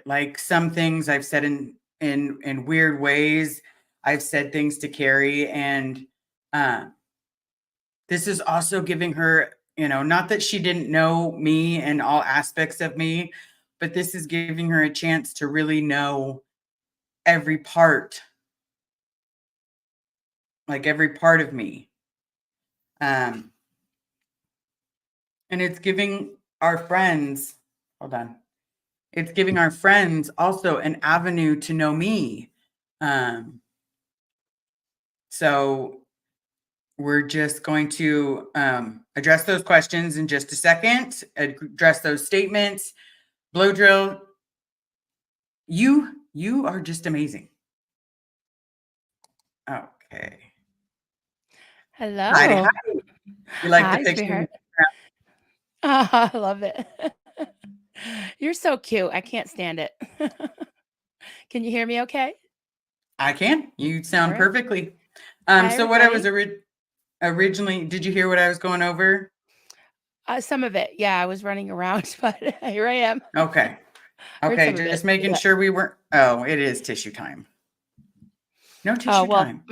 Like some things I've said in weird ways. I've said things to Carrie, and uh, this is also giving her, not that she didn't know me and all aspects of me, but this is giving her a chance to really know every part, like every part of me. Um, and it's giving our friends, hold on, it's giving our friends also an avenue to know me. Um, so we're just going to address those questions in just a second, address those statements. Blow drill, you are just amazing. Okay. Heidi, Hello. hi. You like the Hi, picture? sweetheart. I love it. You're so cute. I can't stand it. Can you hear me okay? I can. You All sound right. perfectly. Hi, So what I was everybody. originally, did you hear what I was going over? Some of it. Yeah, I was running around, but here I am. Okay. Heard Okay, some of it. just making Yeah. sure we weren't. Oh, it is tissue time. No Oh, tissue well, time.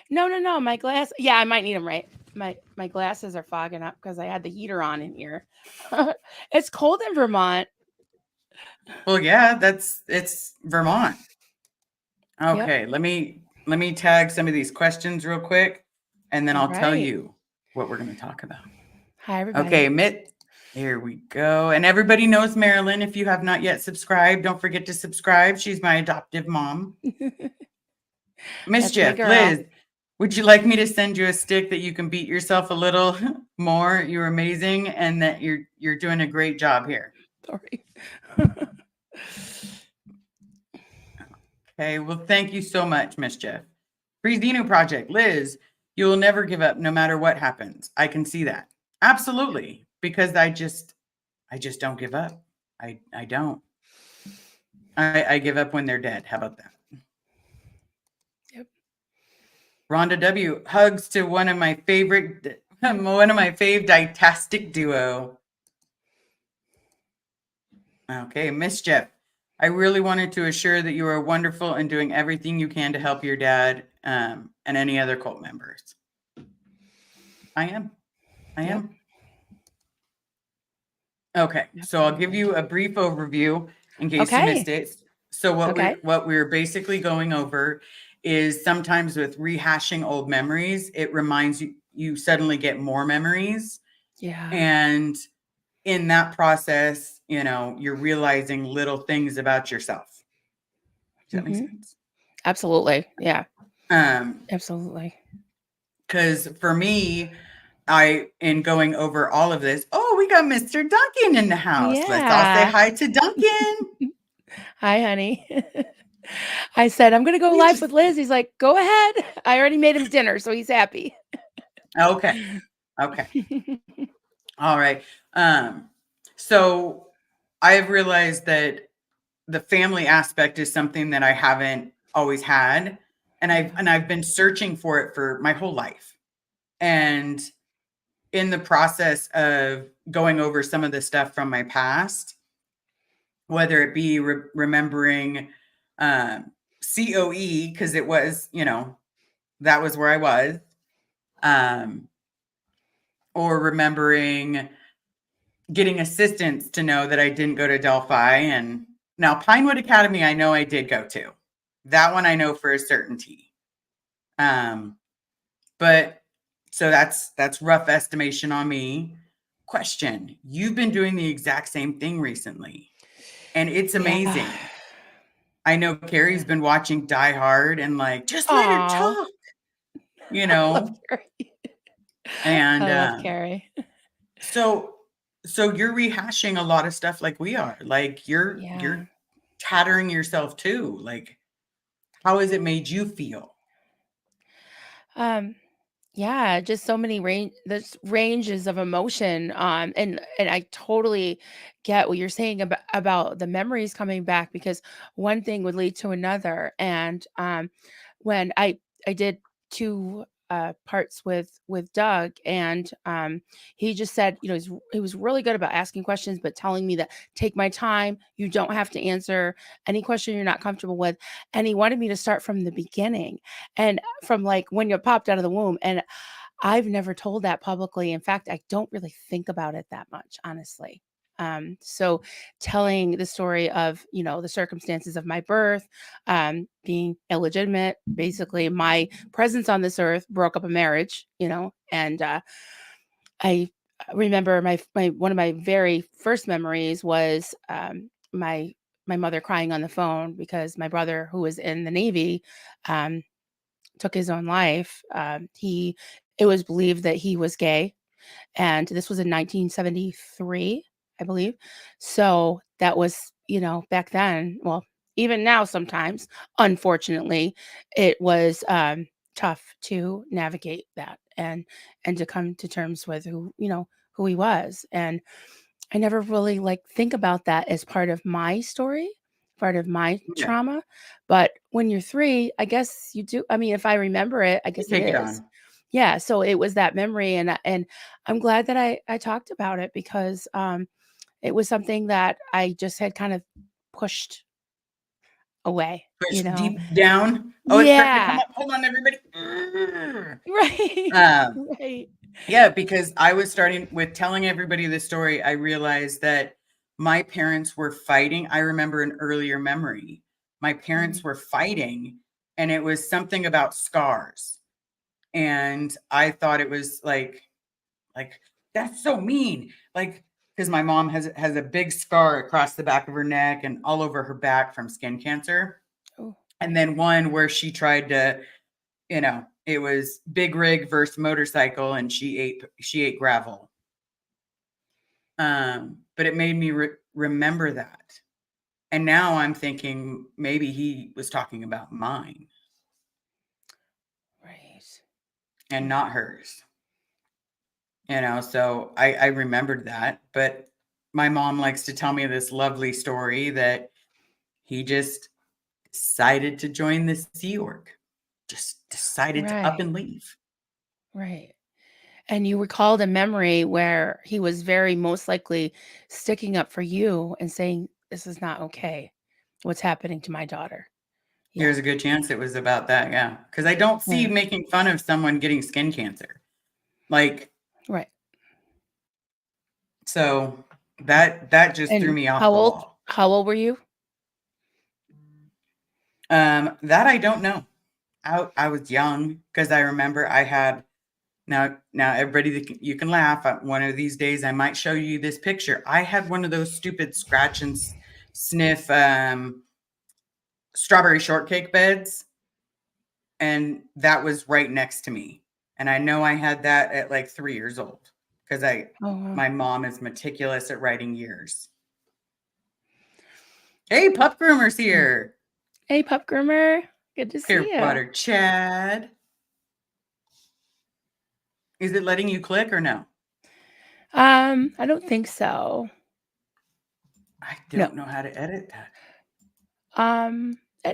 no, my glass. Yeah, I might need them, right? My glasses are fogging up because I had the heater on in here. It's cold in Vermont. Well, yeah, it's Vermont. Yep. Okay, let me tag some of these questions real quick, and then All I'll tell right. you what we're going to talk about. Hi, Okay, everybody. Mitt. Here we go. And everybody knows Marilyn. If you have not yet subscribed, don't forget to subscribe. She's my adoptive mom. That's my Mischief, girl. Liz, would you like me to send you a stick that you can beat yourself a little more? You're amazing, and that you're doing a great job here. Sorry. Okay, well, thank you so much, Mischief. Breezino Project, Liz, you will never give up no matter what happens. I can see that. Absolutely, because I just don't give up. I don't. I give up when they're dead. How about that? Yep. Rhonda W. Hugs to one of my fave ditastic duo. Okay, Mischief. I really wanted to assure that you are wonderful and doing everything you can to help your dad and any other cult members. I am. I Yep. am. Okay, so I'll give Absolutely. you a brief overview in case you missed Okay. it. So what Okay. we're basically going over is sometimes with rehashing old memories, it reminds you suddenly get more memories, Yeah. and in that process, you're realizing little things about yourself. Does that make Hmm. sense? Absolutely. Yeah. Um, Absolutely. because for me, in going over all of this, oh, we got Mr. Duncan in the house. Let's all say Yeah. hi to Duncan. Hi, honey. I said, I'm going to go We live just with Liz. He's like, go ahead. I already made him dinner, so he's happy. okay. Okay. All right. Um, so I've realized that the family aspect is something that I haven't always had, and I've Yeah. and I've been searching for it for my whole life. And in the process of going over some of the stuff from my past, whether it be remembering COE, because it was, that was where I was, um, or remembering getting assistance to know that I didn't go to Delphi. And now Pinewood Academy, I know I did go to. That one I know for a certainty. Um, but so that's rough estimation on me. Question: you've been doing the exact same thing recently, and it's Yeah. amazing. I know Carrie's Yeah. been watching Die Hard and like, just let her Aw. talk, you I love know. Carrie. And I love Carrie. so so you're rehashing a lot of stuff like we are. Like Yeah. you're tattering yourself too. Like, how has it made you feel? Um, yeah, just so many there's ranges of emotion. And I totally get what you're saying about the memories coming back because one thing would lead to another. And when I did two parts with Doug, and he just said, he was really good about asking questions, but telling me that take my time. You don't have to answer any question you're not comfortable with, and he wanted me to start from the beginning, and from like when you popped out of the womb. And I've never told that publicly. In fact, I don't really think about it that much, honestly. So telling the story of, the circumstances of my birth, being illegitimate, basically my presence on this earth broke up a marriage, and I remember my one of my very first memories was my mother crying on the phone because my brother, who was in the Navy, um, took his own life. It was believed that he was gay, and this was in 1973, I believe. So that was, back then. Well, even now, sometimes, unfortunately, it was tough to navigate that and to come to terms with who he was. And I never really like think about that as part of my story, part of my Yeah, trauma. But when you're 3, I guess you do. I mean, if I remember it, I you guess it take it is. on. Yeah. So it was that memory, and I'm glad that I talked about it because it was something that I just had kind of pushed away. Push deep down. Oh, it's starting to come Yeah. up. Hold on, everybody. Urgh. Right. Um, Right. yeah, because I was starting with telling everybody the story. I realized that my parents were fighting. I remember an earlier memory. My parents Mm. were fighting, and it was something about scars. And I thought it was like that's so mean. Like, because my mom has a big scar across the back of her neck and all over her back from skin cancer. Oh. And then one where she tried to, it was big rig versus motorcycle, and she ate gravel. But it made me remember that. And now I'm thinking maybe he was talking about mine Right. and Mm. not hers. So I remembered that. But my mom likes to tell me this lovely story that he just decided to join the Sea Org, just decided to up Right. and leave. Right. And you recalled a memory where he was very most likely sticking up for you and saying, "This is not okay. What's happening to my daughter?" Yeah. There's a good chance it was about that, yeah. Because I don't see Yeah. making fun of someone getting skin cancer. Like, Right. so that just threw And me off the wall. how old were you? That I don't know. I was young because I remember I had now everybody you can laugh. One of these days I might show you this picture. I had one of those stupid scratch and sniff strawberry shortcake beds, and that was right next to me. And I know I had that at like 3 years old because Oh, wow. my mom is meticulous at writing years. Hey, Pup Groomer's Mm. here. Hey, Pup Groomer. Good to see you. Clearwater Chad. Is it letting you click or no? I don't think so. I No. don't know how to edit that.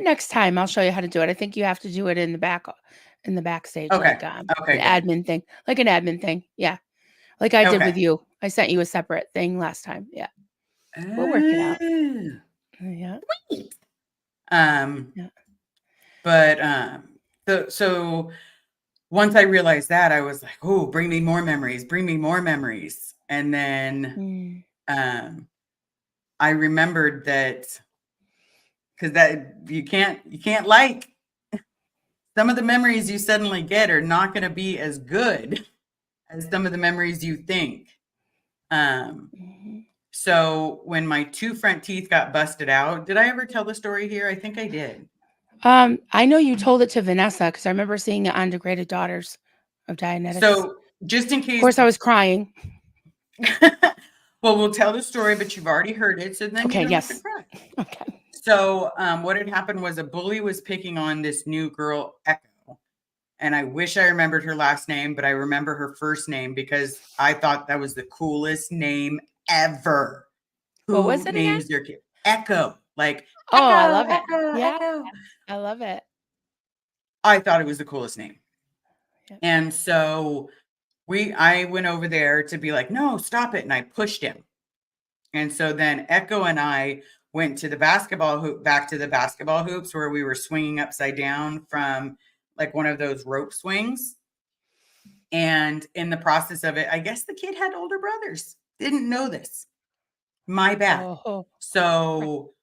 Next time I'll show you how to do it. I think you have to do it in the backstage, Okay. like Okay, an good. admin thing, like an admin thing. Yeah. Like I did with Okay. you. I sent you a separate thing last time. Yeah. We'll work it out. Oh, Yeah. sweet. Um, Yeah. but so once I realized that, I was like, "Oh, bring me more memories." And then Mm. um I remembered that because that you can't like some of the memories you suddenly get are not going to be as good as some of the memories you think. Um, Mhm. so when my 2 front teeth got busted out, did I ever tell the story here? I think I did. I know you told it to Vanessa because I remember seeing it on Degraded Daughters of Dianetics. So just in Of case, course, I was crying. well, we'll tell the story, but you've already heard it, so then you Okay. don't have to Yes. cry. Okay. So what had happened was a bully was picking on this new girl, Echo. And I wish I remembered her last name, but I remember her first name because I thought that was the coolest name ever. What was Who it again? names their kid Echo? Like Oh, I Echo, love it. Echo, Yeah. Echo. I love it. I thought it was the coolest name. Yep. And so I went over there to be like, no, stop it. And I pushed him. And so then Echo and I went to the basketball hoop, back to the basketball hoops where we were swinging upside down from like one of those rope swings. And in the process of it, I guess the kid had older brothers. Didn't know this. My bad. Oh, So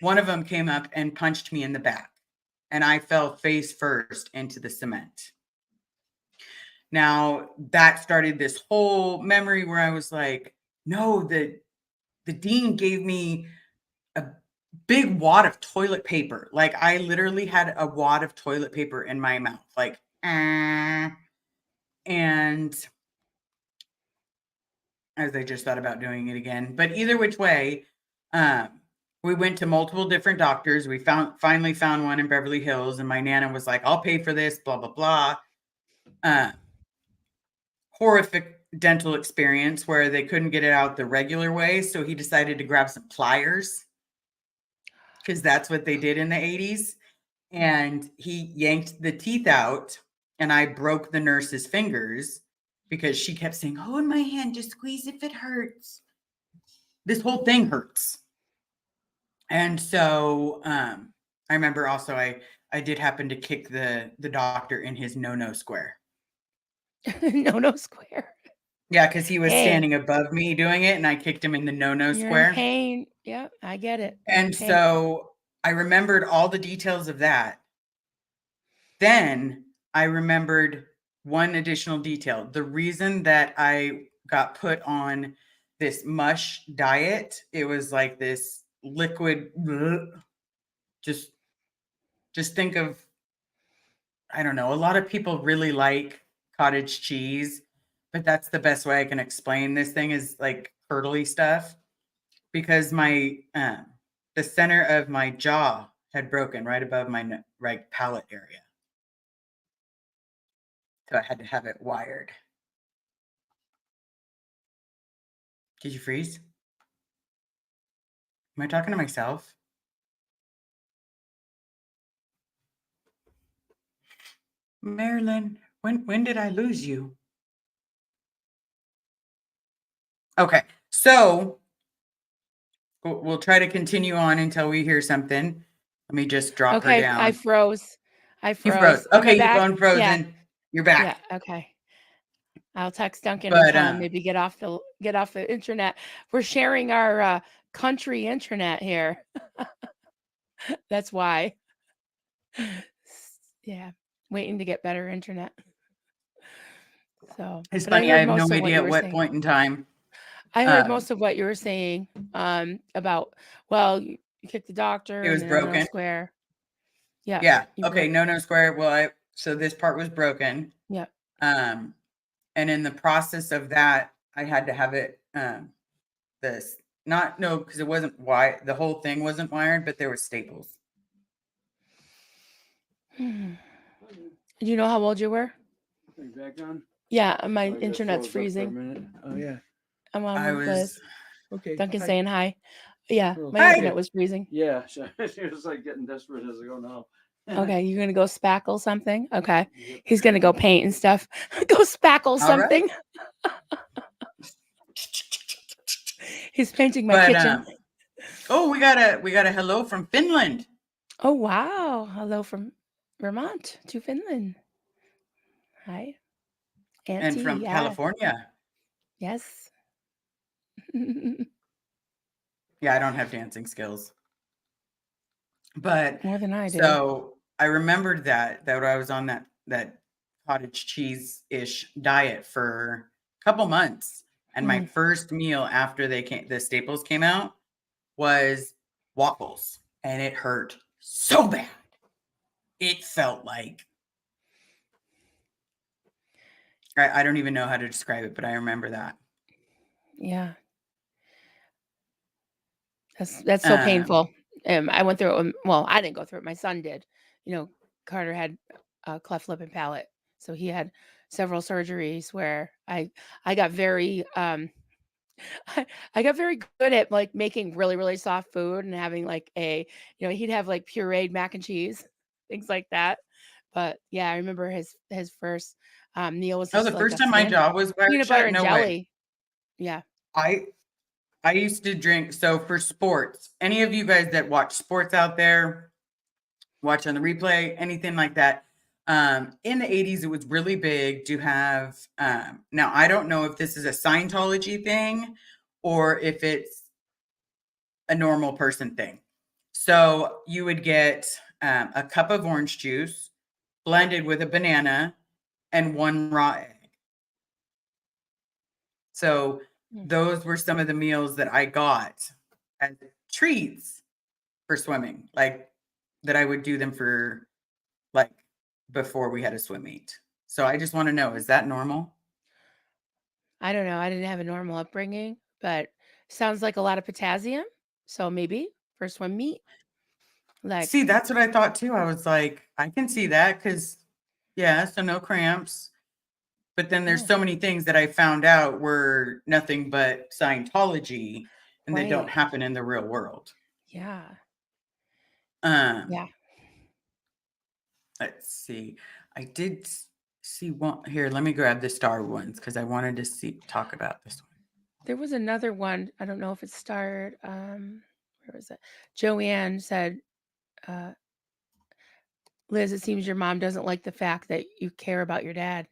one of them came up and punched me in the back, and I fell face first into the cement. Now that started this whole memory where I was like, no, the dean gave me a big wad of toilet paper. Like I literally had a wad of toilet paper in my mouth, like, and as I just thought about doing it again. But either which way, we went to multiple different doctors. We finally found one in Beverly Hills, and my nana was like, "I'll pay for this." Blah blah blah. Horrific dental experience where they couldn't get it out the regular way, so he decided to grab some pliers because that's what they did in the 80s. And he yanked the teeth out, and I broke the nurse's fingers because she kept saying, "Hold my hand, just squeeze if it hurts." This whole thing hurts. And so I remember also I did happen to kick the doctor in his no square. no square. Yeah, because he was Hey, standing above me doing it, and I kicked him in the no you're in square. pain. Yep, I get it. And Pain. so I remembered all the details of that. Then I remembered one additional detail. The reason that I got put on this mush diet, it was like this liquid, just think of, I don't know, a lot of people really like cottage cheese, but that's the best way I can explain this thing is like curdly stuff because my the center of my jaw had broken right above my right palate area. So I had to have it wired. Did you freeze? Am I talking to myself? Marilyn, when did I lose you? Okay, so we'll try to continue on until we hear something. Let me just drop her Okay, I down. froze. You froze. Am I Okay, you've back? gone Yeah, frozen. You're yeah, back. okay. I'll text Duncan and But tell him maybe get off the internet. We're sharing our country internet here. That's why. Yeah, waiting to get better internet. So, it's but I funny. I heard have no most of what idea you at were what saying. point in time. I heard most of what you were saying about, well, you kicked the doctor It and was then no broken. square. Yeah. Yeah. You Okay. broke. No square. Well, so this part was broken. Yeah. And in the process of that, I had to have it. This not no because it wasn't wired. The whole thing wasn't wired, but there were staples. Do you know how old you were? Are you back on? Yeah, my Oh, you got internet's froze up for a freezing. minute. Oh yeah. I'm on I with Liz. was. Okay. Duncan hi. saying hi. Yeah, Oh, my Hi. internet was freezing. Yeah, so she was like getting desperate as I go now. Okay, you're gonna go spackle something. Okay, Yep. he's gonna go paint and stuff. Go spackle All something. He's painting my But kitchen. oh, we got a hello from Finland. Oh wow! Hello from Vermont to Finland. Hi, Auntie. And from Yeah. California. Yes. Yeah, I don't have dancing skills. But More than I do. so I remembered that I was on that cottage cheese-ish diet for a couple months. And my first meal after the staples came out was waffles. And it hurt so bad. It felt like I don't even know how to describe it, but I remember that. Yeah. That's so painful. I went through it. Well, I didn't go through it. My son did. You know, Carter had a cleft lip and palate, so he had several surgeries where I got very I got very good at like making really really soft food and having like he'd have like pureed mac and cheese, things like that. But yeah, I remember his first meal was Oh, just the like first a time my jaw was wired peanut butter shut? and No way. jelly. Yeah. I I used to drink. So for sports, any of you guys that watch sports out there, watch on the replay, anything like that. In the 80s, it was really big to have. Now, I don't know if this is a Scientology thing or if it's a normal person thing. So you would get a cup of orange juice blended with a banana and one raw egg. So Mm. those were some of the meals that I got as treats for swimming, like that I would do them for like before we had a swim meet. So I just want to know, is that normal? I don't know. I didn't have a normal upbringing, but sounds like a lot of potassium. So maybe for swim meet, like See, that's what I thought too. I was like, I can see that because, yeah, so no cramps. But then there's yeah, so many things that I found out were nothing but Scientology and that don't right. happen in the real world. Yeah. Um, Yeah. let's see. I did see one here. Let me grab the star ones because I wanted to talk about this one. There was another one. I don't know if it starred. Where was it? Joanne said, uh, Liz, it seems your mom doesn't like the fact that you care about your dad.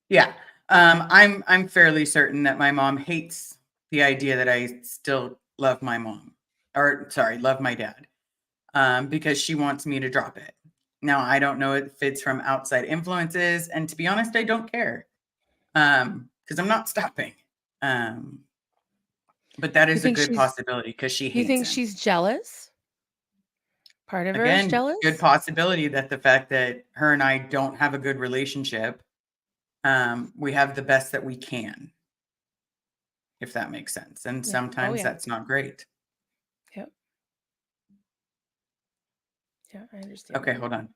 Yeah. I'm fairly certain that my mom hates the idea that I still love my mom, or sorry, love my dad, because she wants me to drop it. Now, I don't know if it's from outside influences, and to be honest, I don't care, because I'm not stopping. Um, but that You is a think good she's possibility because she you hates think him. she's jealous? Part of her is Again, good jealous? possibility that the fact that her and I don't have a good relationship, we have the best that we can, if that makes sense. And Yeah. Oh sometimes yeah. that's not great. Yep. Yeah, I understand Okay, that. hold on.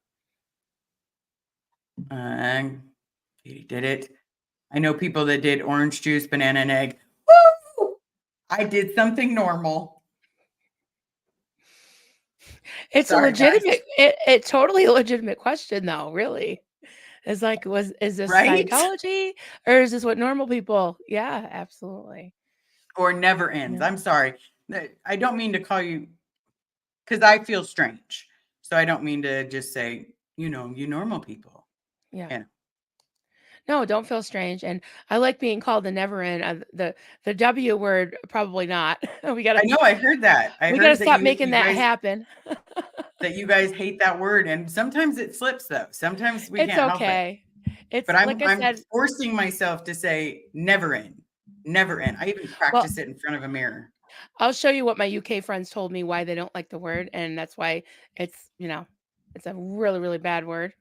Katie did it. I know people that did orange juice, banana, and egg. Woo! I did something normal. It's a Sorry, guys. it totally a legitimate question though, really. It's like, is this Right? Scientology or is this what normal people? Yeah, absolutely. Or never ends. Yeah. I'm sorry. I don't mean to call you because I feel strange. So I don't mean to just say, you normal people. Yeah. Yeah. No, don't feel strange. And I like being called the never end. The W word, probably not. we I gotta know I heard that. I we gotta heard that stop you making you that guys happen. that you guys hate that word. And sometimes it slips though. Sometimes we It's can't help it. okay. It's But like I'm I I'm said, forcing myself to say never in. Never in. I even well, practice it in front of a mirror. I'll show you what my UK friends told me why they don't like the word, and that's why it's, it's a really, really bad word,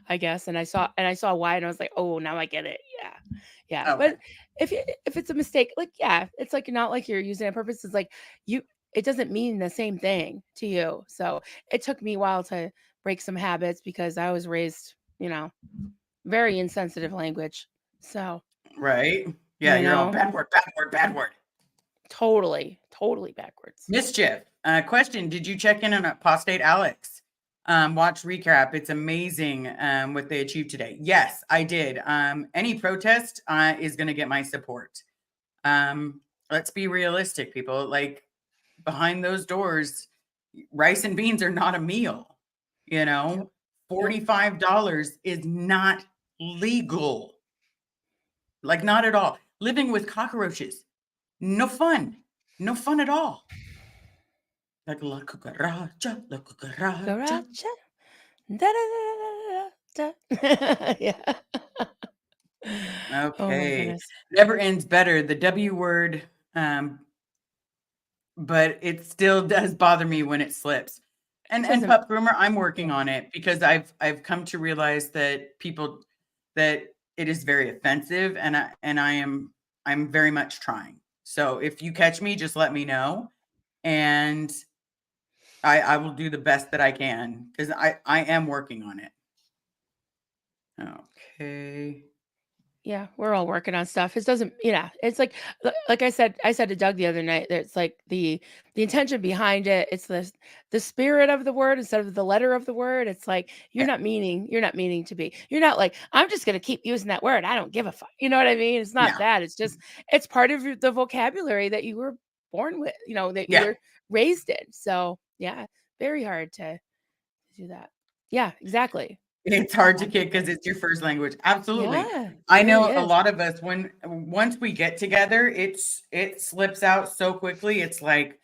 I guess. And I saw why, and I was like, oh, now I get it. Yeah. Yeah. Okay. But if it's a mistake, like, yeah, it's like not like you're using it on purpose. It's like you it doesn't mean the same thing to you. So it took me a while to break some habits because I was raised, very insensitive language. So, Right? Yeah, you you're all know, bad word, bad word, bad word. totally, totally backwards. Mischief. Question: did you check in on Apostate Alex? Watch recap. It's amazing what they achieved today. Yes, I did. Any protest is going to get my support. Let's be realistic, people. Like behind those doors, rice and beans are not a meal. You Yep. know, Nope. $45 is not legal. Like not at all. Living with cockroaches, no fun. No fun at all. Like la cucaracha. Garacha. Da, da, da, da, da, da. Yeah. Oh my Okay. goodness. Never ends better. The W word, um, but it still does bother me when it slips. It And doesn't. pup groomer, I'm Yeah. working on it because I've come to realize that that it is very offensive and I'm very much trying. So if you catch me, just let me know and I will do the best that I can because I am working on it. Okay. Yeah, we're all working on stuff. It doesn't, yeah, it's like I said to Doug the other night, that it's like the intention behind it, it's the spirit of the word instead of the letter of the word. It's like Yeah. you're not meaning to be. You're not like, I'm just gonna keep using that word. I don't give a fuck. You know what I mean? It's not No. that. It's just it's part of the vocabulary that you were born with, that you Yeah. were raised in. So yeah, very hard to do that. Yeah, exactly. It's hard to kick Absolutely. because it's your first language. Absolutely. Yeah, I it really know a is. lot of us once we get together, it slips out so quickly. It's like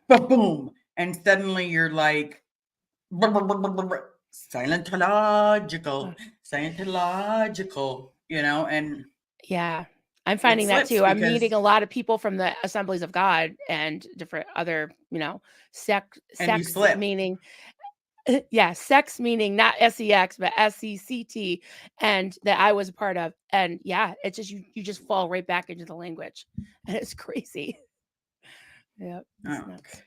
boom, and suddenly you're like Uh, Scientological, Scientological, and Yeah, I'm it finding that slips too. I'm because meeting a lot of people from the Assemblies of God and different other, and you sex slip. meaning, yeah, sex meaning not sex, but sect, and that I was a part of. And yeah, it's just you just fall right back into the language, and it's crazy. Yeah, it's nuts. Okay.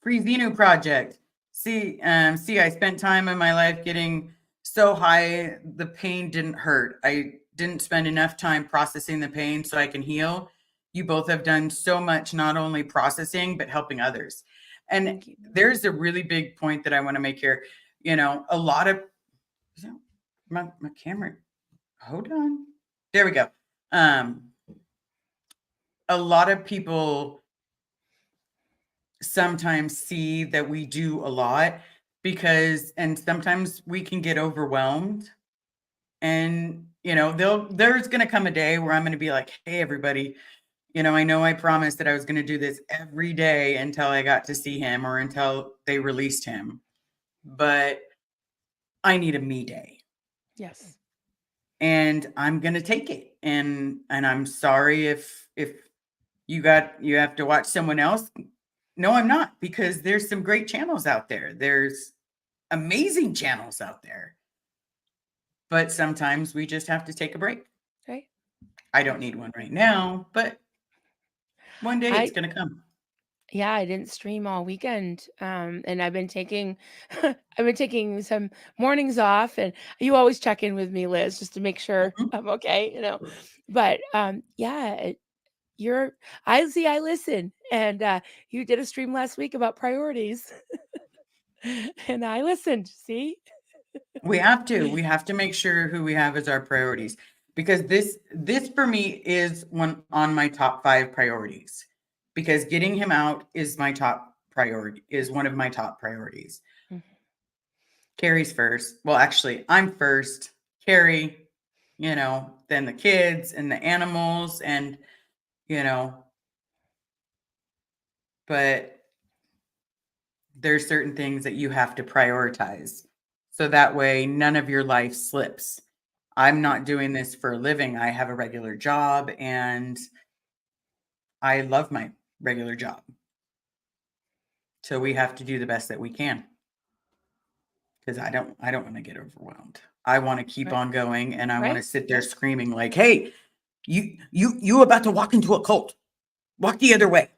Free Xenu project. See, I spent time in my life getting so high, the pain didn't hurt. I didn't spend enough time processing the pain so I can heal. You both have done so much, not only processing, but helping others. And Thank you. there's a really big point that I want to make here. A lot of my camera. Hold on. There we go. A lot of people sometimes see that we do a lot and sometimes we can get overwhelmed, and there's going to come a day where I'm going to be like, hey everybody, I know I promised that I was going to do this every day until I got to see him or until they released him, but I need a me day, Yes. and I'm going to take it, and I'm sorry if you have to watch someone else. No, I'm not, because there's some great channels out there. There's amazing channels out there. But sometimes we just have to take a break. Right. I don't need one right now, but one day it's I going to come. Yeah, I didn't stream all weekend. And I've been taking I've been taking some mornings off, and you always check in with me, Liz, just to make sure Mhm. I'm okay. But yeah, you're I listen. And you did a stream last week about priorities. And I listened. See? We have to. We have to make sure who we have as our priorities, because this for me is one on my top 5 priorities, because getting him out is my top priority, is one of my top priorities. Mhm. Carrie's first. Well, actually, I'm first. Carrie, then the kids and the animals, and you know, but there's certain things that you have to prioritize. So that way none of your life slips. I'm not doing this for a living. I have a regular job and I love my regular job. So we have to do the best that we can, because I don't want to get overwhelmed. I want to keep Right. on going, and I want to Right. sit there screaming like, "Hey, you about to walk into a cult. Walk the other way.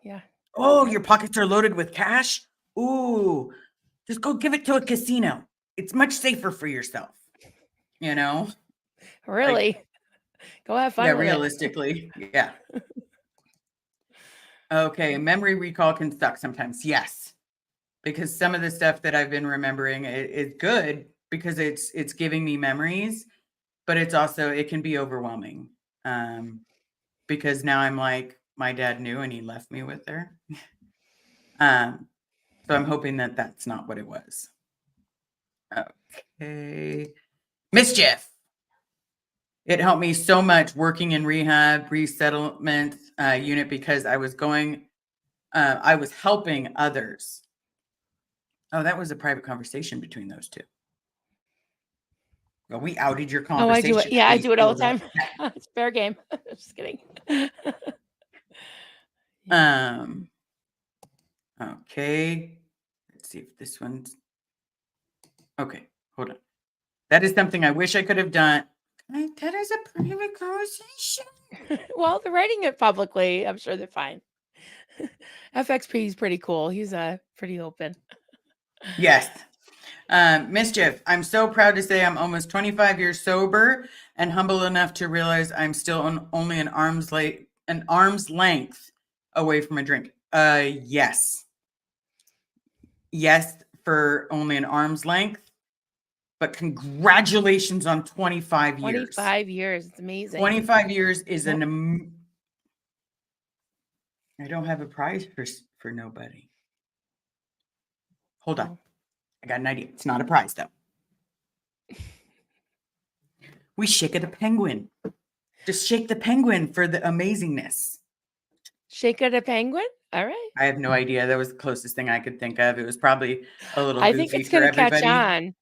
Yeah. Oh, Yep. your pockets are loaded with cash? Ooh, just go give it to a casino. It's much safer for yourself." You know? Like, Really. Go have yeah, fun with it. realistically, yeah. Okay, memory recall can suck sometimes. Yes, because some of the stuff that I've been remembering is good because it's giving me memories, but it can be overwhelming. Um, because now I'm like, my dad knew and he left me with her. Um, so I'm hoping that that's not what it was. Okay. Mischief. It helped me so much working in rehab, resettlement unit, because I was helping others. Oh, that was a private conversation between those two. Well, we outed your Oh, I do it. conversation. Yeah, At I least do it all feel the that. time. It's fair game. Just kidding. Yeah. Um, okay. Let's see if this one's okay. Hold on. That is something I wish I could have done. That is a private conversation. Well, they're writing it publicly. I'm sure they're fine. FXP is pretty cool. He's pretty open. Yes. Mischief, I'm so proud to say I'm almost 25 years sober and humble enough to realize I'm still only an arm's length away from a drink. Yes. Yes, for only an arm's length. But congratulations on 25 years. 25 years. It's amazing. 25 years is Yep. I don't have a prize for nobody. Hold on. Oh. I got an idea. It's not a prize, though. We shake the penguin. Just shake the penguin for the amazingness. Shake it a penguin? All right. I have no idea. That was the closest thing I could think of. It was probably a little I goofy think it's for going to catch everybody. on.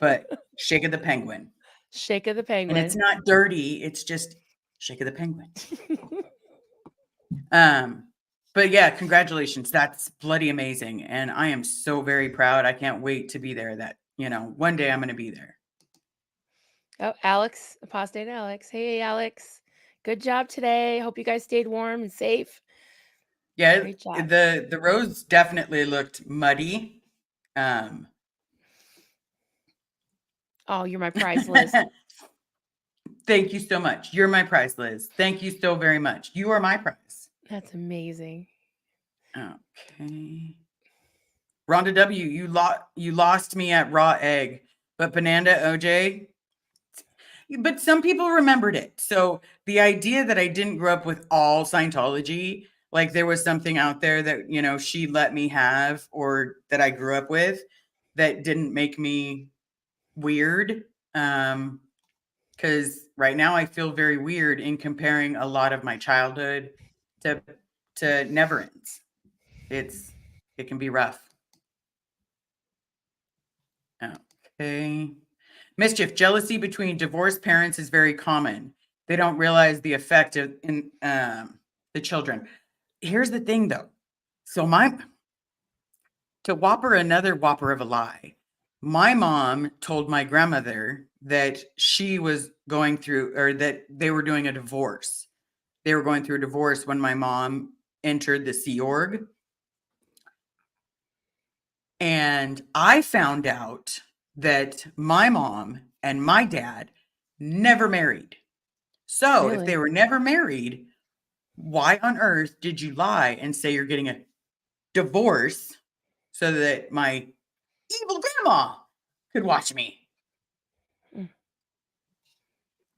But shake of the penguin. Shake of the penguin. And it's not dirty. It's just shake of the penguin. But yeah, congratulations. That's bloody amazing. And I am so very proud. I can't wait to be there. That, one day I'm going to be there. Oh, Alex, apostate Alex. Hey, Alex. Good job today. Hope you guys stayed warm and safe. Yeah, Great job. the roads definitely looked muddy. Oh, you're my prize, Liz. Thank you so much. You're my prize, Liz. Thank you so very much. You are my prize. That's amazing. Okay. Rhonda W., you lost me at raw egg, but Bananda OJ. But some people remembered it. So the idea that I didn't grow up with all Scientology, like there was something out there that, she let me have or that I grew up with that didn't make me weird. Because right now I feel very weird in comparing a lot of my childhood to Never Ends. It can be rough. Okay. Mischief, jealousy between divorced parents is very common. They don't realize the effect in the children. Here's the thing, though. So to whopper another whopper of a lie, my mom told my grandmother that she was going through, or that they were doing a divorce. They were going through a divorce when my mom entered the Sea Org. And I found out that my mom and my dad never married. So if they were never married, why on earth did you lie and say you're getting a divorce so that my evil grandma could watch me?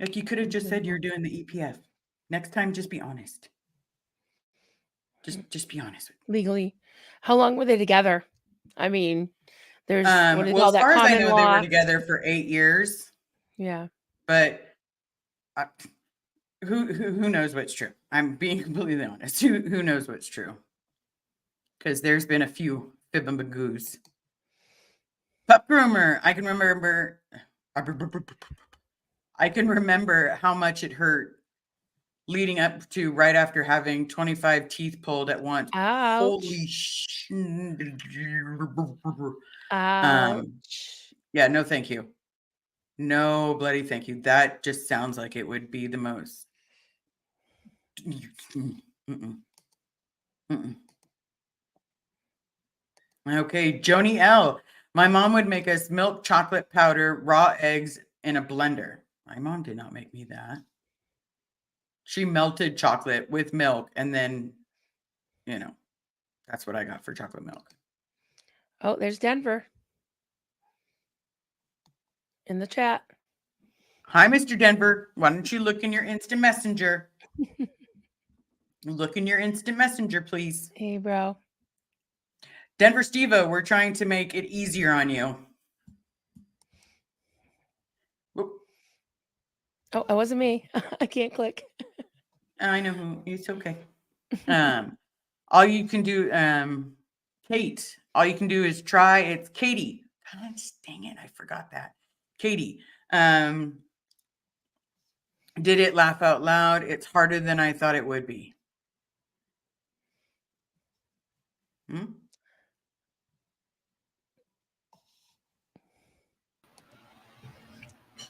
Like you could have just said you're doing the EPF. Next time, just be honest. Just be honest. Legally. How long were they together? I mean, there's what do you well, call as that far as I common know, they law? were together for 8 years. Yeah. But who knows what's true? I'm being completely honest. Who knows what's true? Because there's been a few fibamagoos. Pup groomer. I can remember how much it hurt leading up to right after having 25 teeth pulled at once. Ouch. Holy Ouch. Yeah, no, thank you. No bloody thank you. That just sounds like it would be the most. Okay, Joni L. My mom would make us milk chocolate powder, raw eggs in a blender. My mom did not make me that. She melted chocolate with milk, and then, that's what I got for chocolate milk. Oh, there's Denver in the chat. Hi, Mr. Denver. Why don't you look in your instant messenger? Look in your instant messenger, please. Hey, bro. Denver Steva, we're trying to make it easier on you. Whoop. Oh, it wasn't me. I can't click. I know who. It's okay. All you can do, Kate, all you can do is try. It's Katie. God, dang it. I forgot that. Katie. Did it laugh out loud? It's harder than I thought it would be.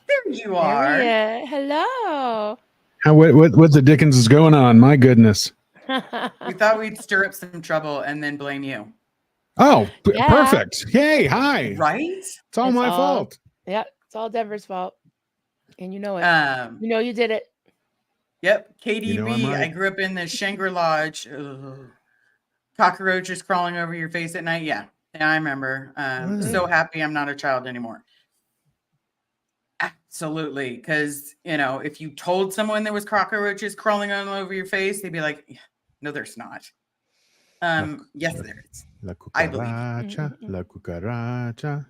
There you are. There hello. What the dickens is going on? My goodness. We thought we'd stir up some trouble and then blame you. Oh, Yeah. perfect. Yay. Hi. Right? It's all It's my all- fault. Yeah, it's all Denver's fault. And you know it. Um, You know you did it. yep. You know I'm KDB. I right. grew up in the Shangri Lodge. Ugh. Cockroaches crawling over your face at night. Yeah. I remember. So happy I'm not a child anymore. Absolutely. Because, if you told someone there was cockroaches crawling all over your face, they'd be like, no, there's not. Yes, there is. La I believe. cucaracha. La cucaracha.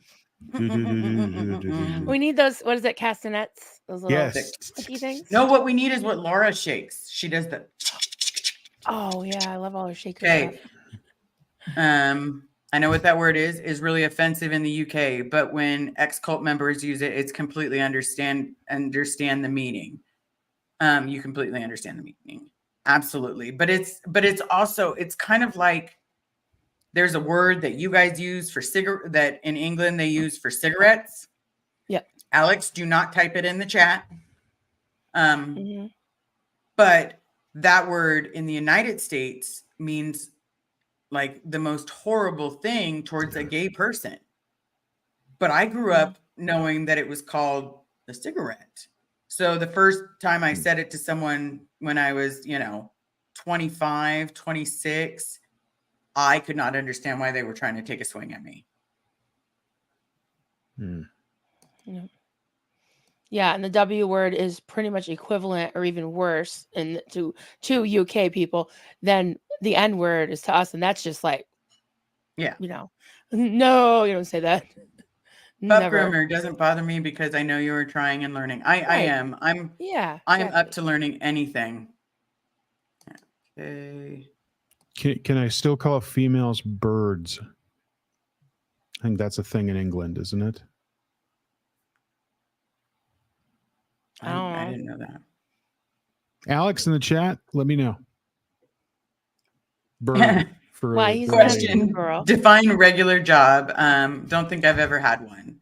We need those, what is it, castanets? Those little Yes. sticky things? No, what we need is what Laura shakes. She does the. Oh, yeah. I love all her shaker Okay. stuff. I know what that word is really offensive in the UK, but when ex-cult members use it, it's completely understand the meaning. You completely understand the meaning. Absolutely. But it's also, it's kind of like there's a word that you guys use for that in England they use for cigarettes. Yep. Alex, do not type it in the chat. Mhm. But that word in the United States means like the most horrible thing towards a gay person. But I grew up knowing that it was called a cigarette. So the first time I said it to someone when I was, 25, 26, I could not understand why they were trying to take a swing at me. Yeah, and the W word is pretty much equivalent or even worse to UK people than the N word is to us, and that's just like, Yeah. No, you don't say that. Buff Never. rumor doesn't bother me because I know you are trying and learning. I Right. am. I'm exactly. up to learning anything. Okay. Can I still call females birds? I think that's a thing in England, isn't it? I didn't know that. Alex in the chat, let me know. Bird for Why he's bird not a lady. Question: girl. define regular job. Don't think I've ever had one.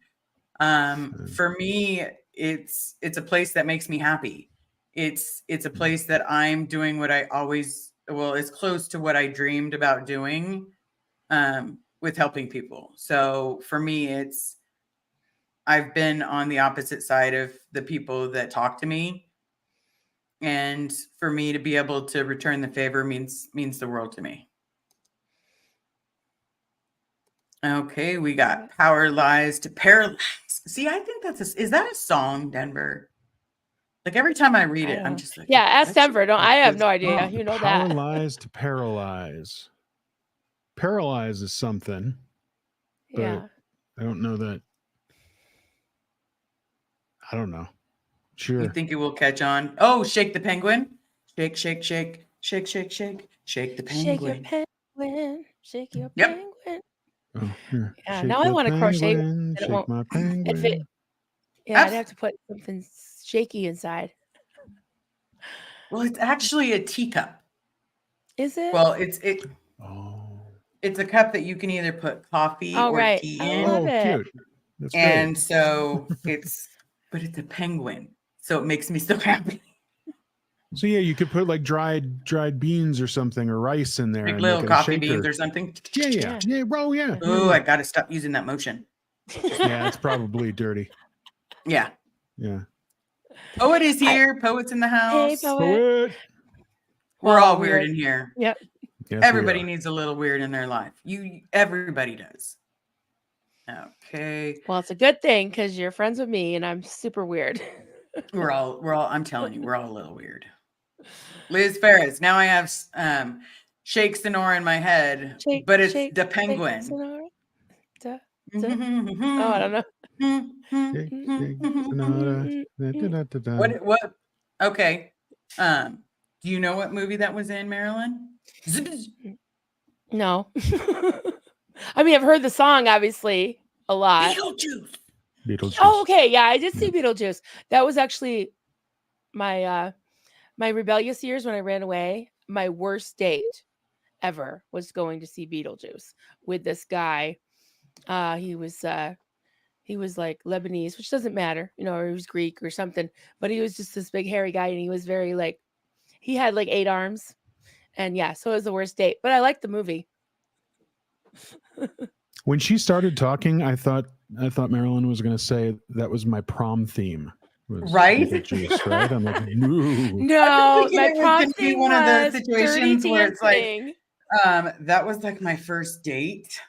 For me, it's a place that makes me happy. It's a place that I'm doing what I always, it's close to what I dreamed about doing, with helping people. So for me, I've been on the opposite side of the people that talk to me. And for me to be able to return the favor means the world to me. Okay, we got power lies to paralyze. See, I think is that a song, Denver? Like every time I read it, I'm just like, Yeah, ask that's Denver. I have a no idea. song. You know Power that. lies to paralyze. Paralyze is something, but Yeah. I don't know that. I don't know. Sure. You think it will catch on? Oh, shake the penguin. Shake, shake, shake, shake, shake, shake, shake the Shake your penguin. penguin. Shake your Yep. penguin. Oh, here. Yeah, Shake now I the want to crochet. penguin, and it shake won't- my If penguin. it, yeah, I'd have to put something shaky inside. Well, it's actually a teacup. Is it? Well, Oh. it's a cup that you can either put coffee Oh, or right. tea I in. love it. Cute. That's And great. so but it's a penguin. So it makes me so happy. So yeah, you could put like dried beans or something or rice in there Like and little make it a coffee shaker. beans or something. Yeah, bro, yeah. Oh, I got to stop using that motion. Yeah, it's probably dirty. Yeah. Yeah. Poet is here. Poet's in the house. Poet. Poet. We're all weird in here. Yep. Yes, Everybody we are. needs a little weird in their life. Everybody does. Okay. Well, it's a good thing because you're friends with me and I'm super weird. We're all, I'm telling you, we're all a little weird. Liz Ferris. Now I have Shake Sonora in my head, but it's the penguin. Sonora. Oh, I don't know. Shake, shake, Sonora. Da-da-da-da-da. What? Okay. Do you know what movie that was in, Marilyn? No. I mean, I've heard the song obviously a lot. Beetlejuice. Oh, okay. Yeah, I did see Beetlejuice. That was actually my my rebellious years when I ran away. My worst date ever was going to see Beetlejuice with this guy. He was like Lebanese, which doesn't matter, or he was Greek or something, but he was just this big hairy guy and he was very like, he had like 8 arms. And yeah, so it was the worst date, but I liked the movie. When she started talking, I thought Marilyn was going to say that was my prom theme. Was Right? Beetlejuice, right? I'm like, no. No, thinking my it was prom gonna be theme one of those was Dirty situations where it's like, Dancing. that was like my first date.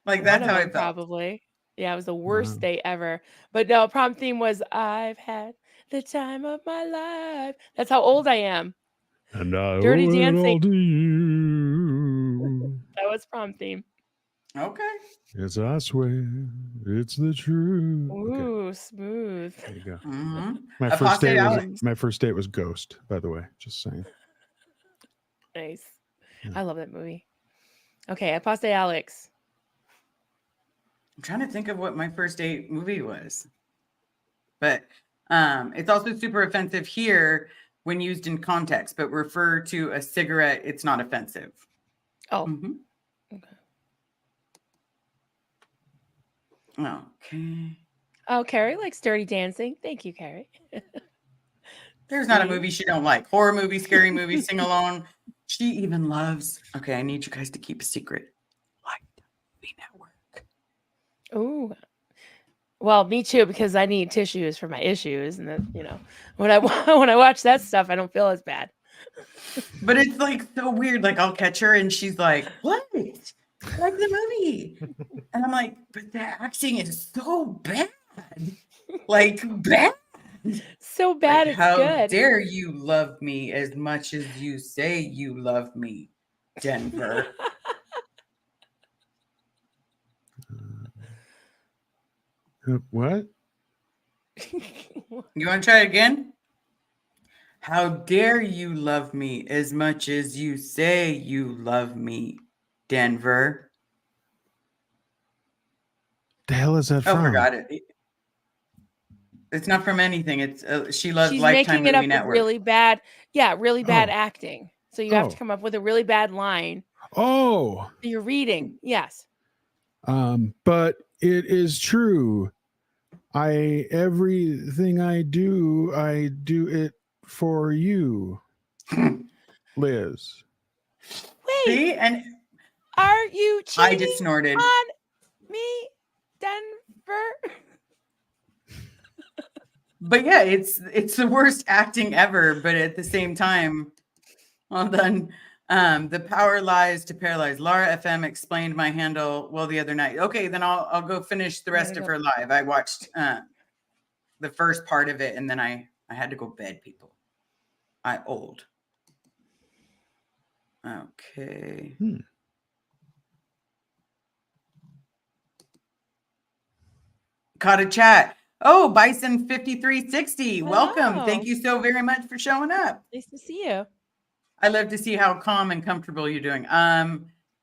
Like One that's of how I them, felt. probably. Yeah, it was the worst Wow. date ever. But no, prom theme was I've had the time of my life. That's how old I am. And I Dirty owe it all Dancing. to you. That was prom theme. Okay. Yes, I swear it's the truth. Okay, Ooh, smooth. there you go. Mm-hmm. My first date was Ghost, by the way. Just saying. Nice. Yeah. I love that movie. Okay, Aposte Alex. I'm trying to think of what my first date movie was. But it's also super offensive here when used in context, but refer to a cigarette, it's not offensive. Oh, Mhm. okay. Okay. Oh, Carrie likes Dirty Dancing. Thank you, Carrie. There's not a See? movie she don't like. Horror movie, scary movie, sing along. She even loves. Okay, I need you guys to keep a secret. Like Movie Network. Ooh. Well, me too, because I need tissues for my issues, and then when I when I watch that stuff, I don't feel as bad. But it's like so weird. Like I'll catch her and she's like, "What? Like the movie?" And I'm like, "But the acting is so bad, like bad. So bad, Like, it's how good. dare you love me as much as you say you love me, Denver?" What? You want to try it again? How dare you love me as much as you say you love me, Denver? The hell is that Oh, from? forgot it. It's not from anything. It's She Loves She's Lifetime making it Movie up with Network. really bad, really bad Oh. acting. So you have to Oh. come up with a really bad line. Oh, that You're reading, yes. but it is true. Everything I do it for you, Liz. Wait, See, and are you I cheating just snorted. on me, Denver? But yeah, it's the worst acting ever. But at the same time, well done. The power lies to paralyze. Laura FM explained my handle well the other night. Okay, then I'll go finish the rest of her live. I watched the first part of it, and then I had to go bed. People, I old. Okay. Caught a chat. Oh, Bison 5360. Welcome. Hello. Thank you so very much for showing up. Nice to see you. I love to see how calm and comfortable you're doing.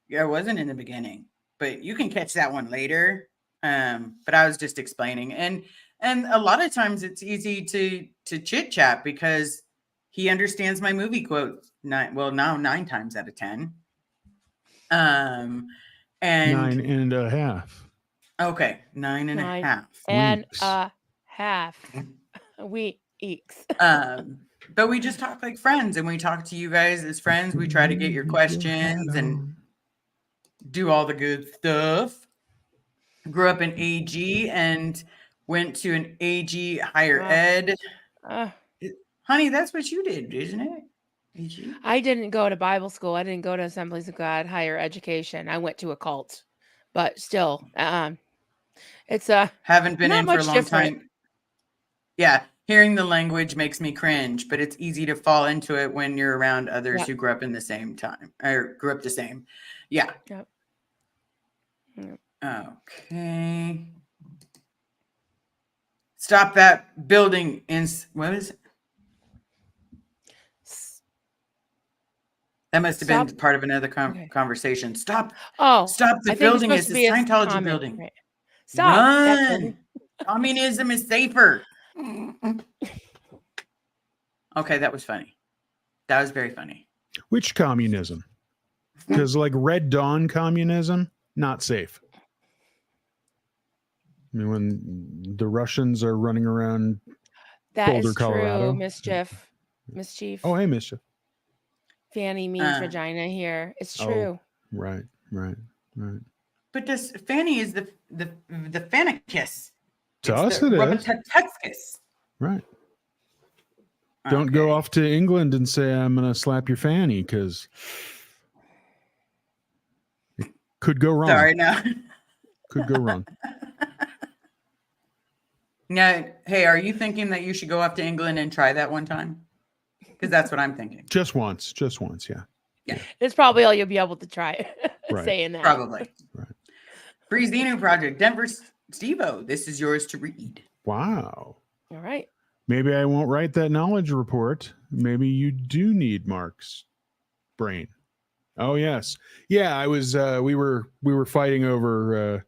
Yeah, I wasn't in the beginning, but you can catch that one later. But I was just explaining, and a lot of times it's easy to chit chat because he understands my movie quotes. Now 9 times out of 10. And 9.5. okay, 9 and a Nine half. and Weeks. a half weeks. But we just talk like friends, and we talk to you guys as friends. We try to get your questions and do all the good stuff. Grew up in AG and went to an AG higher ed. Honey, that's what you did, isn't it? AG? I didn't go to Bible school. I didn't go to Assemblies of God higher education. I went to a cult, but still, it's haven't been not in for a much long different. time. Yeah, hearing the language makes me cringe, but it's easy to fall into it when you're around others who grew up in the same time or grew up the same. Yeah. Yep. Okay. Stop that building in what is it? That must have been part of another conversation. Stop the building. It's a Scientology building. Right. Stop. Run. Communism is safer. Okay, that was funny. That was very funny. Which communism? Because like Red Dawn communism, not safe. I mean, when the Russians are running around Boulder, Colorado. Mischief. Oh, hey, Mischief. Fanny means vagina here. It's true. Right. Right. But this Fanny is the Fanicus. To It's us the it is. Rubbertuxcus. Right. Don't go Okay. off to England and say, I'm going to slap your fanny, because it could go wrong. Sorry, no. Could go wrong. Now, hey, are you thinking that you should go up to England and try that one time? Because that's what I'm thinking. Just once. Yeah. It's probably all you'll be able to try Right. saying that. Probably. Right. Free Xenu Project, Denver Stevo. This is yours to read. Wow. All right. Maybe I won't write that knowledge report. Maybe you do need Mark's brain. Oh yes. Yeah, I was we were fighting over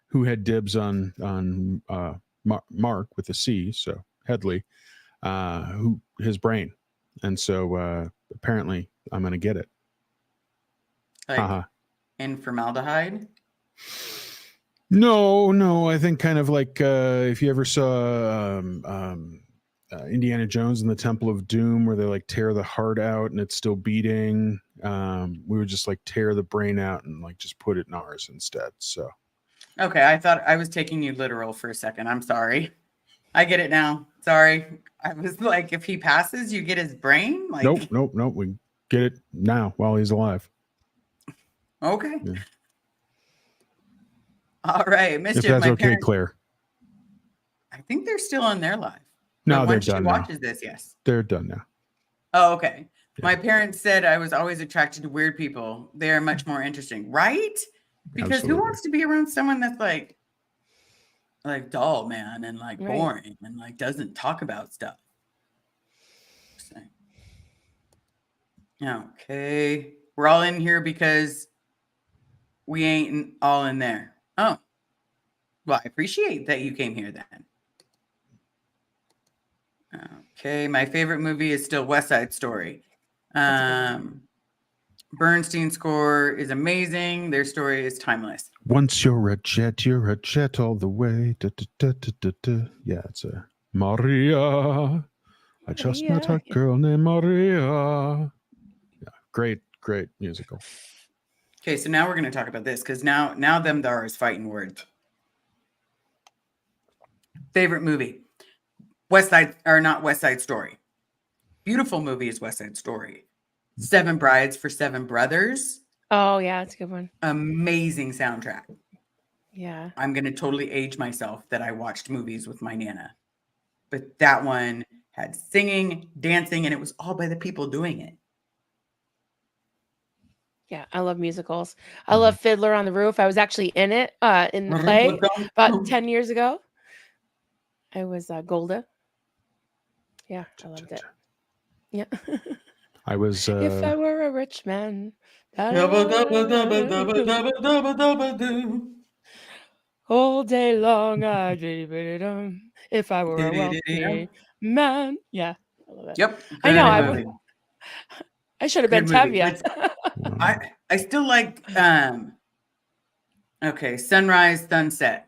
who had dibs on Mark with a C, so Headley, who his brain. And so apparently I'm going to get it. Like Haha. in formaldehyde. No, I think kind of like if you ever saw Indiana Jones and the Temple of Doom, where they like tear the heart out and it's still beating. We would just like tear the brain out and like just put it in ours instead. So Okay, I thought I was taking you literal for a second. I'm sorry. I get it now. Sorry. I was like, if he passes, you get his brain? Like, nope. We get it now while he's alive. Okay. Yeah. All right. If Mischief, that's my okay, parents, Claire. I think they're still on their live. No, But they're when she done now. watches this, yes. They're done now. Oh, okay. Yeah. My parents said I was always attracted to weird people. They are much more interesting, right? Because Absolutely. who wants to be around someone that's like dull, man, and like Right. boring and like doesn't talk about stuff? So- Okay. We're all in here because we ain't all in there. Oh. Well, I appreciate that you came here then. Okay. My favorite movie is still West Side Story. That's a good Bernstein score is amazing. Their story is timeless. Once you're a jet all the way. Da, da, da, da, da, da. Yeah, it's a Maria. I just met a Maria. girl named Maria. Yeah, great musical. Okay, so now we're going to talk about this because now them there is fighting words. Favorite movie, West Side Story. Beautiful movie is West Side Story. Seven Brides for Seven Brothers. Oh, yeah, that's a good one. Amazing soundtrack. Yeah. I'm going to totally age myself that I watched movies with my Nana. But that one had singing, dancing, and it was all by the people doing it. Yeah, I love musicals. I love Fiddler on the Roof. I was actually in it, in the play Oh. about 10 years ago. I was Golda. Yeah, I loved it. Yeah. I was If I were a rich man. Double, double, double, double, double, double, double, do. All day long, I if I were a wealthy man. Yeah, I love it. Yep. I know, good I movie. I should have been Good movie, Tevye. I still like okay, Sunrise, Sunset.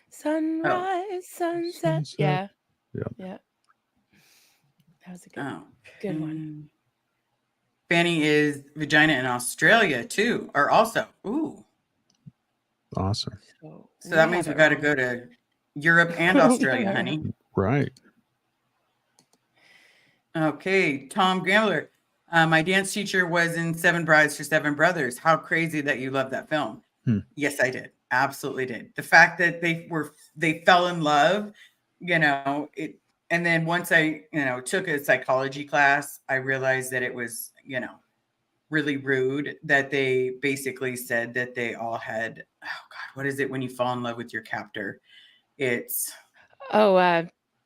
Sunrise, sunset. Sunset. Yeah. Yep. Yeah. That was a good, Oh, good one. Fanny is vagina in Australia too, or also. Ooh. awesome. So that means we got to go to Europe and Australia, honey. Right. Okay, Tom Gambler. My dance teacher was in Seven Brides for Seven Brothers. How crazy that you love that film. Yes, I did. Absolutely did. The fact that they fell in love, it. And then once I, took a psychology class, I realized that it was, really rude that they basically said that they all had, oh God, what is it when you fall in love with your captor? It's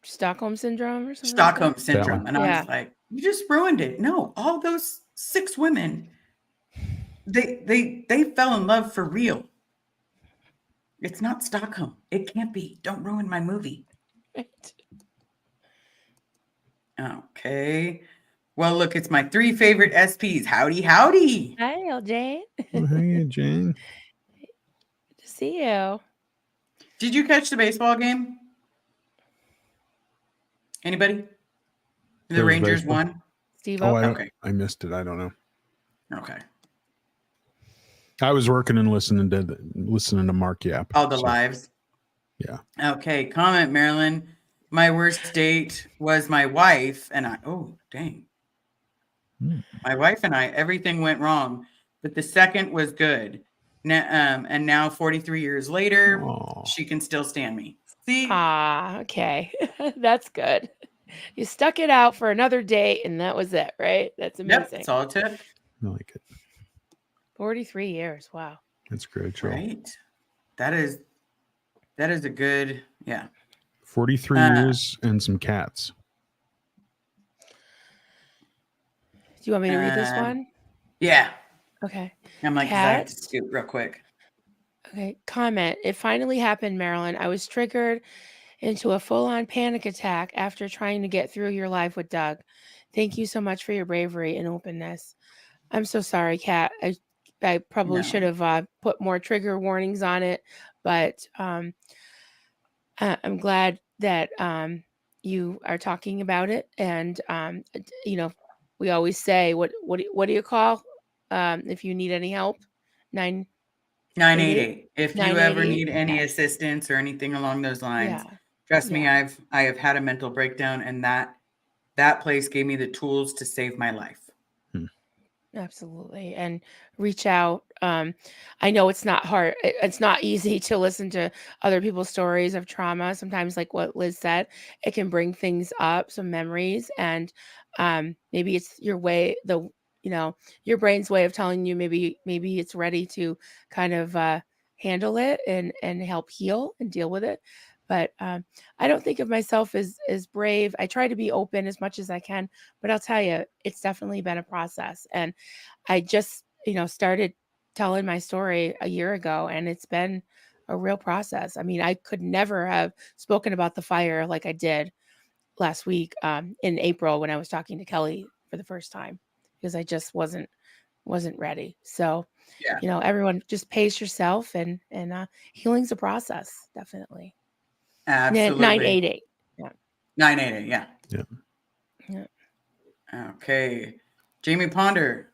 Stockholm syndrome or something. Stockholm like syndrome. And I Yeah. was like, you just ruined it. No, all those 6 women, they fell in love for real. It's not Stockholm. It can't be. Don't ruin my movie. that. Okay. Well, look, it's my 3 favorite SPs. Howdy, howdy. Hi, LJ. Well, hey, Jane. Good to see you. Did you catch the baseball game? Anybody? The There was Rangers baseball? won. Steve. Oh, Okay. I missed it. I don't know. Okay. I was working and listening to Mark Yap. All the so, lives. Yeah. Okay. Comment, Marilyn. My worst date was my wife and I. Oh, dang. My wife and I, everything went wrong, but the second was good. And now 43 years later, Aw. she can still stand me. See? Okay. That's good. You stuck it out for another date and that was it, right? That's Yep, amazing. that's all it took. I like it. 43 years. Wow. That's great, Joel. Right. That is a good, yeah. 43 years and some cats. Do you want me to read this Um, one? Yeah. Okay. I'm like, 'cause I have to Cats. scoot real quick. Okay. Comment. It finally happened, Marilyn. I was triggered into a full-on panic attack after trying to get through your live with Doug. Thank you so much for your bravery and openness. I'm so sorry, Kat. I probably should No. have put more trigger warnings on it, but I'm glad that you are talking about it. And you know, we always say, what do you call if you need any help? 988. If you ever 988. need any Yeah. assistance or anything along those lines, Yeah. trust me, Yeah. I have had a mental breakdown, and that place gave me the tools to save my life. Absolutely. And reach out. I know it's not hard. It's not easy to listen to other people's stories of trauma. Sometimes, like what Liz said, it can bring things up, some memories, and maybe it's your way, your brain's way of telling you maybe it's ready to kind of handle it and help heal and deal with it. But I don't think of myself as brave. I try to be open as much as I can, but I'll tell you, it's definitely been a process. And I just, started telling my story a year ago, and it's been a real process. I mean, I could never have spoken about the fire like I did last week in April when I was talking to Kelly for the first time, because I just wasn't ready. So, Yeah. everyone just pace yourself, and healing's a process, definitely. Absolutely. 988. Yeah. 988. Yeah. Yeah. Yeah. Okay. Jamie Palmer.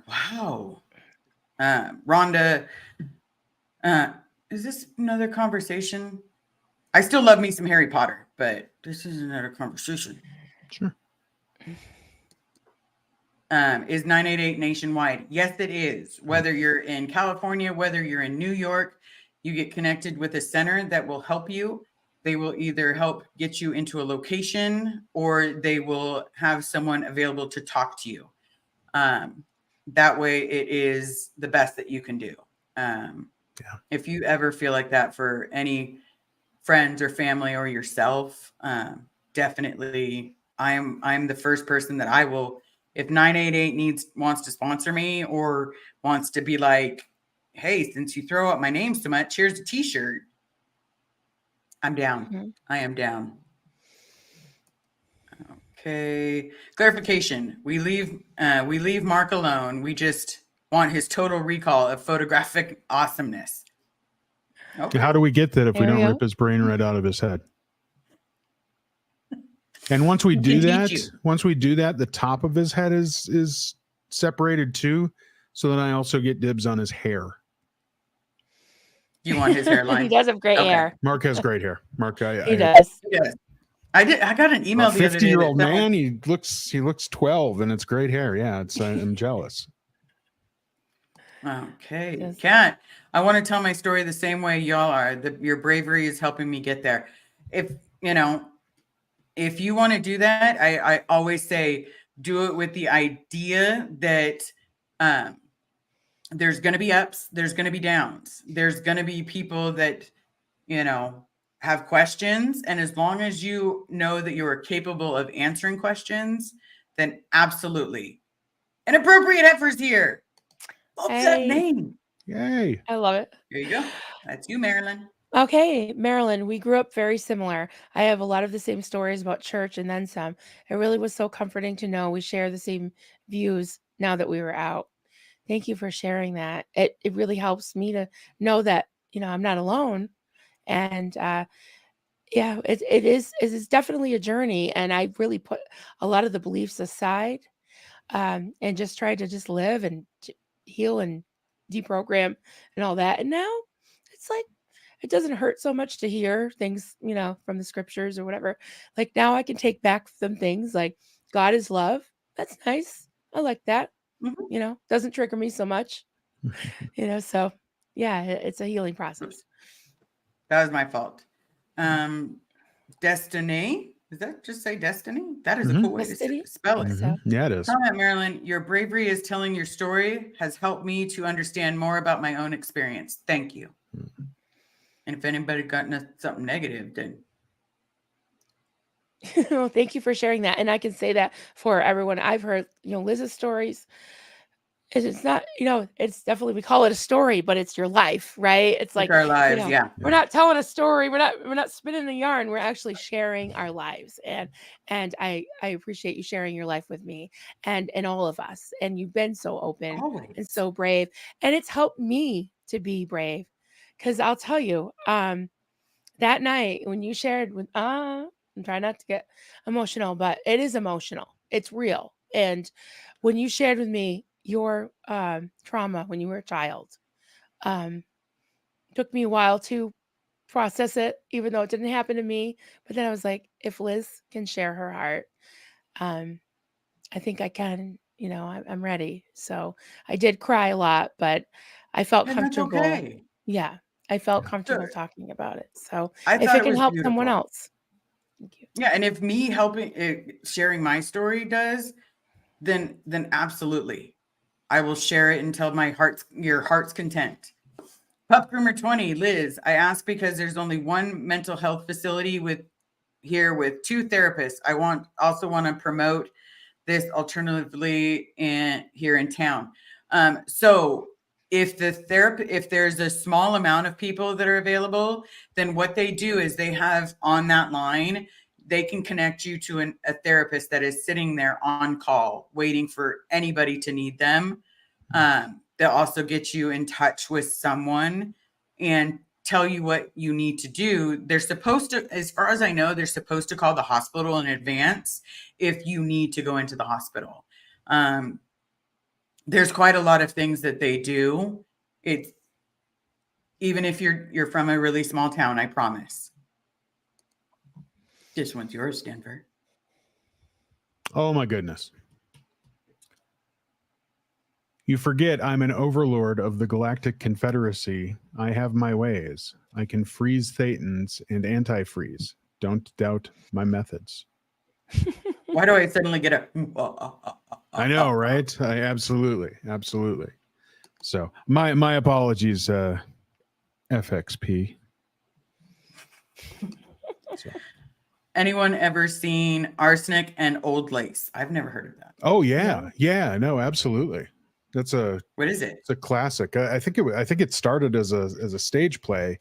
Wow. Rhonda. Is this another conversation? I still love me some Harry Potter, but this is another conversation. Sure. Is 988 nationwide? Yes, it is. Whether you're in California, whether you're in New York, you get connected with a center that will help you. They will either help get you into a location, or they will have someone available to talk to you. That way it is the best that you can do. If you ever feel like that for any friends or family or yourself, definitely I'm the first person that I will, if 988 wants to sponsor me or wants to be like, hey, since you throw out my name so much, here's a t-shirt. I'm down. Mhm. I am down. Okay. Clarification. We leave Mark alone. We just want his total recall of photographic awesomeness. Okay. How do we get that if we There we don't go. rip his brain right out of his head? And once we We do can teach that, the top of his head is separated too, so then I also get dibs on his hair. You want his hairline? He does have great Okay. hair. Mark has great hair. Mark, He I does. Yes. I got an email a the other day. 50-year-old that someone- man. He looks 12, and it's great hair. Yeah, I'm jealous. Okay. Yes. Kat, I want to tell my story the same way y'all are. Your bravery is helping me get there. If you want to do that, I always say do it with the idea that there's going to be ups, there's going to be downs, there's going to be people that have questions, and as long as you know that you are capable of answering questions, then absolutely an appropriate effort's here. What's that Hey. name? Yay! I love it. There you go. That's you, Marilyn. Okay, Marilyn, we grew up very similar. I have a lot of the same stories about church and then some. It really was so comforting to know we share the same views now that we were out. Thank you for sharing that. It really helps me to know that, I'm not alone. And yeah, it is definitely a journey. And I really put a lot of the beliefs aside and just try to just live and heal and deprogram and all that. And now it's like, it doesn't hurt so much to hear things, from the scriptures or whatever. Like now I can take back some things like God is love. That's nice. I like that. Mhm. Doesn't trigger me so much, so yeah, it's a healing process. That was my fault. Destiny. Does that just say destiny? That is a Mhm. cool way to Destiny? spell I it. think so. Yeah, it is. Comment, Marilyn. Your bravery is telling your story has helped me to understand more about my own experience. Thank you. And if anybody got something negative, then Well, thank you for sharing that. And I can say that for everyone. I've heard, Liz's stories. It's not, it's definitely, we call it a story, but it's your life, right? It's it's like, our lives. Yeah. we're not telling a story. We're not spinning a yarn. We're actually sharing our lives. And I appreciate you sharing your life with me and all of us. And you've been so open and Always. so brave. And it's helped me to be brave. Cause I'll tell you, that night when you shared with, I'm trying not to get emotional, but it is emotional. It's real. And when you shared with me your trauma when you were a child, um, took me a while to process it, even though it didn't happen to me. But then I was like, if Liz can share her heart, um, I think I can, I'm ready. So I did cry a lot, but I felt And that's comfortable. okay. Yeah, I felt Yeah. comfortable Sure. talking about it. So I if thought it it can was help someone beautiful. else, thank you. Yeah. And if me sharing my story does, then absolutely. I will share it until your heart's content. Pup Groomer 20, Liz, I ask because there's only one mental health facility with 2 therapists. I also want to promote this alternatively here in town. So if there's a small amount of people that are available, then what they do is they have on that line, they can connect you to a therapist that is sitting there on call, waiting for anybody to need them. They'll also get you in touch with someone and tell you what you need to do. They're supposed to, as far as I know, they're supposed to call the hospital in advance if you need to go into the hospital. There's quite a lot of things that they do. It's even if you're from a really small town, I promise. This one's yours, Denver. Oh my goodness. You forget I'm an overlord of the Galactic Confederacy. I have my ways. I can freeze thetans and antifreeze. Don't doubt my methods. Why do I suddenly get a? I know, right? Absolutely. So my apologies, FXP. So. Anyone ever seen Arsenic and Old Lace? I've never heard of that. Oh yeah, no, absolutely. That's What is it? it's a classic. I think it started as a stage play,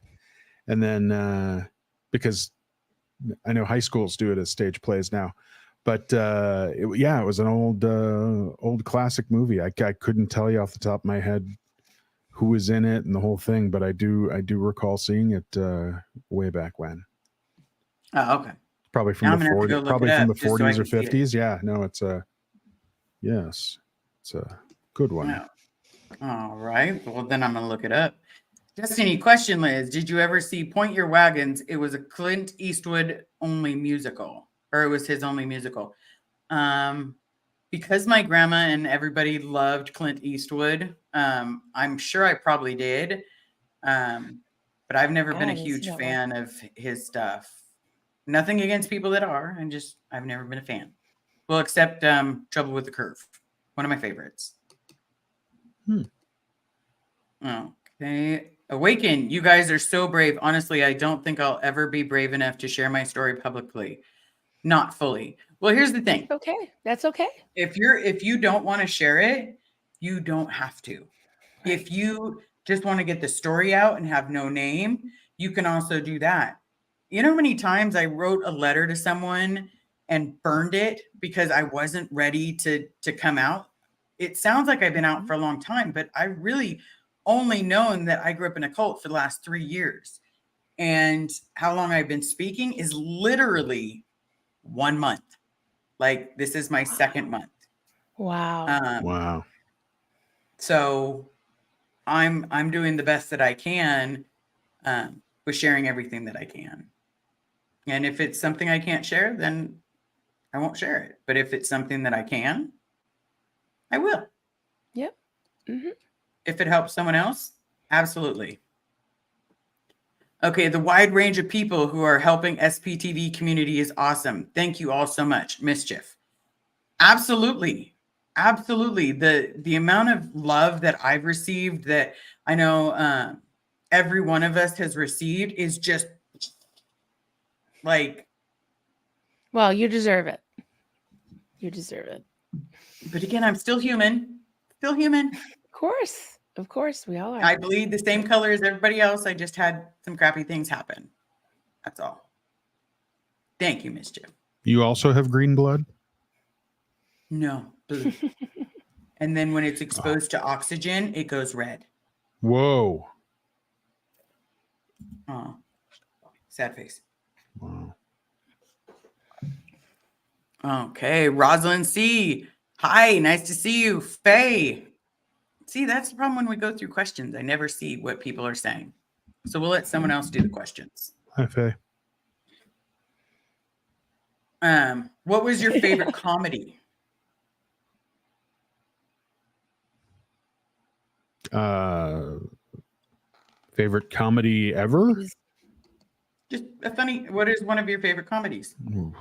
and then because I know high schools do it as stage plays now, but it was an old classic movie. I couldn't tell you off the top of my head who was in it and the whole thing, but I do recall seeing it way back when. Oh, okay. Probably Now from I'm the gonna have to go 40s, look probably it from the up just so I 40s or can see it. 50s. Yeah, no, it's a good one. Yeah. All right. Well, then I'm gonna look it up. Destiny, question, Liz. Did you ever see Point Your Wagons? It was a Clint Eastwood only musical, or it was his only musical. Because my grandma and everybody loved Clint Eastwood, I'm sure I probably did. But I've never been a I didn't see huge that one. fan of his stuff. Nothing against people that are, I've never been a fan. Well, except Trouble with the Curve, one of my favorites. Okay. Awaken, you guys are so brave. Honestly, I don't think I'll ever be brave enough to share my story publicly. Not fully. Well, here's the thing. Okay, that's okay. If you don't want to share it, you don't have to. Right. If you just want to get the story out and have no name, you can also do that. You know how many times I wrote a letter to someone and burned it because I wasn't ready to come out? It sounds like I've been out for a long time, but I really only known that I grew up in a cult for the last 3 years. And how long I've been speaking is literally 1 month. Like this is my second month. Wow. Wow. So I'm doing the best that I can with sharing everything that I can. And if it's something I can't share, then I won't share it. But if it's something that I can, I will. Yep. Hmm. If it helps someone else, absolutely. Okay, the wide range of people who are helping SPTV community is awesome. Thank you all so much. Mischief. Absolutely. Absolutely. The amount of love that I've received, that I know every one of us has received, is just like, Well, you deserve it. You deserve it. but again, I'm still human. Still human. Of course, we all are. I bleed the same color as everybody else. I just had some crappy things happen. That's all. Thank you, Mischief. You also have green blood? No, blue. And then when it's exposed to oxygen, it goes red. Whoa. Oh, sad face. Wow. Okay, Rosalind C. Hi, nice to see you. Faye. See, that's the problem when we go through questions. I never see what people are saying. So we'll let someone else do the questions. Hi, Faye. What was your favorite comedy? Favorite comedy ever? Just a funny, what is one of your favorite comedies? Ooh.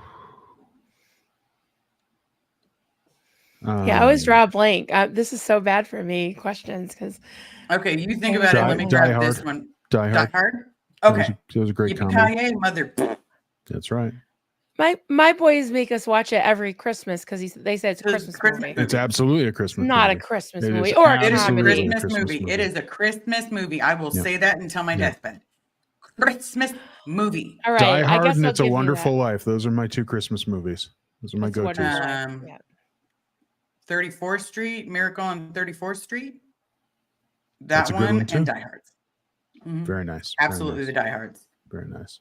Yeah, I always draw a blank. This is so bad for me. Questions, because Okay, you think about it. Let me Die grab this Hard. one. Die Die Hard. Hard? It was, Okay. it was a great comedy. Yippee-ki-yay, mother. That's right. my boys make us watch it every Christmas because they say it's a It's Christmas Christmas movie. It's absolutely a Christmas Not movie. a Christmas It movie is or a It is a absolutely comedy. Christmas movie. It is a Christmas movie. I will Yep. say that until my Yep. deathbed. Christmas movie. All right, Die I Hard guess and I'll It's a give you Wonderful that. Life. Those are my two Christmas movies. Those are my It's a go-tos. Wonderful Life. Um, Yeah. 34th Street, Miracle on 34th Street. That's That a good one, one too. and Die Hard. Mhm. Very nice. Absolutely Very the nice. Die Hards. Very nice.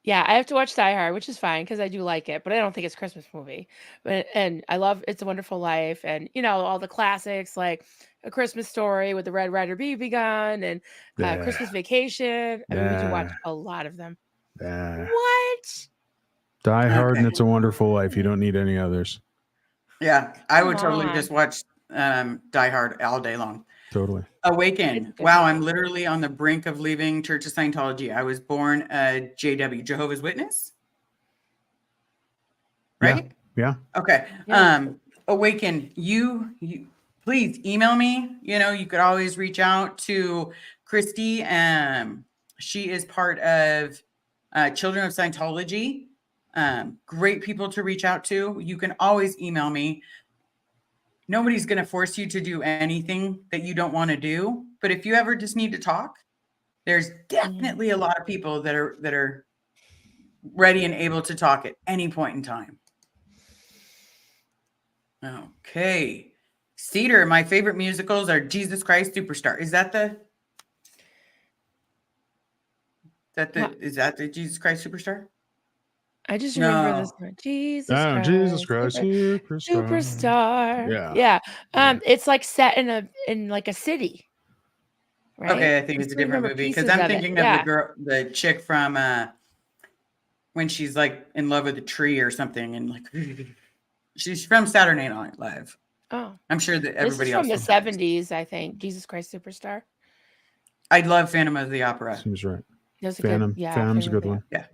Yeah, I have to watch Die Hard, which is fine because I do like it, but I don't think it's a Christmas movie. And I love It's a Wonderful Life, and all the classics like A Christmas Story with the Red Ryder BB gun and Yeah. Christmas Vacation. I mean, we do watch Yeah. a lot of them. Yeah. What? Die Hard and Okay. It's a Wonderful Life. You don't need any others. Yeah, I would Come totally on. just watch Die Hard all day long. Totally. Awaken. It's a good Wow, movie. I'm literally on the brink of leaving Church of Scientology. I was born a JW, Jehovah's Witness. Yeah. Right? Yeah. Okay. Yeah. Awaken. You please email me. You could always reach out to Christy. She is part of Children of Scientology. Great people to reach out to. You can always email me. Nobody's going to force you to do anything that you don't want to do. But if you ever just need to talk, there's definitely a lot of people that are ready and able to talk at any point in time. Okay. Cedar, my favorite musicals are Jesus Christ Superstar. Is that the Jesus Christ Superstar? I just remember No. this one. Jesus Oh, Christ. Jesus Christ. Superstar. Yeah. Yeah. It's like set in like a city. Right? Okay, I think it's a just different remember movie because pieces I'm of it. thinking of Yeah. the chick from when she's like in love with a tree or something, and like she's from Saturday Night Live. Oh. I'm sure that This everybody is from else the knows. 70s, I think. Jesus Christ Superstar. I love Phantom of the Opera. Seems right. That's a Phantom. good, yeah. Phantom's a Phantom of good the one. Yeah.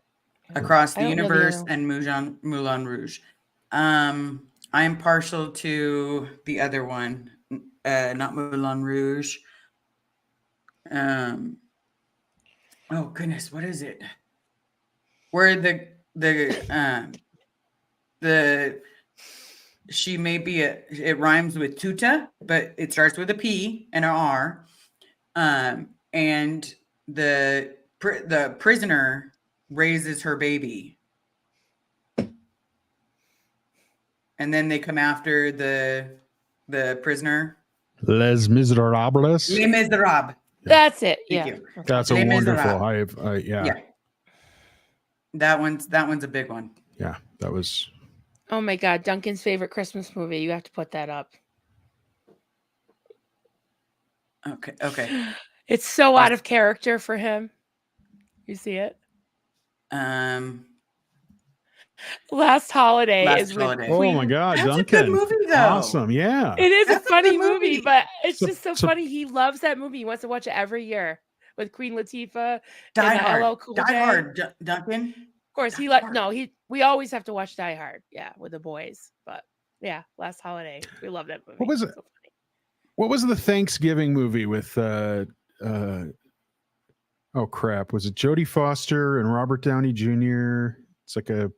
Opera. Across I the don't know the Universe other and Moulin Rouge. I'm partial to the other one, not Moulin Rouge. Oh goodness, what is it? Where she may be it rhymes with tuta, but it starts with a P and an R. And the prisoner raises her baby. And then they come after the prisoner. Les Miserables. Les Miserables. That's it. Thank Yeah. you. Okay. That's a Les wonderful. Miserables. Yeah. Yeah. That one's a big one. Yeah. That was. Oh my God. Duncan's favorite Christmas movie. You have to put that up. Okay. It's so out Yes. of character for him. You see it? Um, Last Holiday Last is with Holiday. Oh my Queen. God, That's a good Duncan. movie, though. Awesome. Yeah. It is a That's a funny good movie, movie. but it's So- just so so- funny. He loves that movie. He wants to watch it every year with Queen Latifah Die and Hard. LL Cool Die J. Hard, Duncan. Of course, Die he Hard. we always have to watch Die Hard, yeah, with the boys. But yeah, Last Holiday, we love that movie. What was it? So funny. What was the Thanksgiving movie with oh crap, was it Jodie Foster and Robert Downey Jr.? It's like a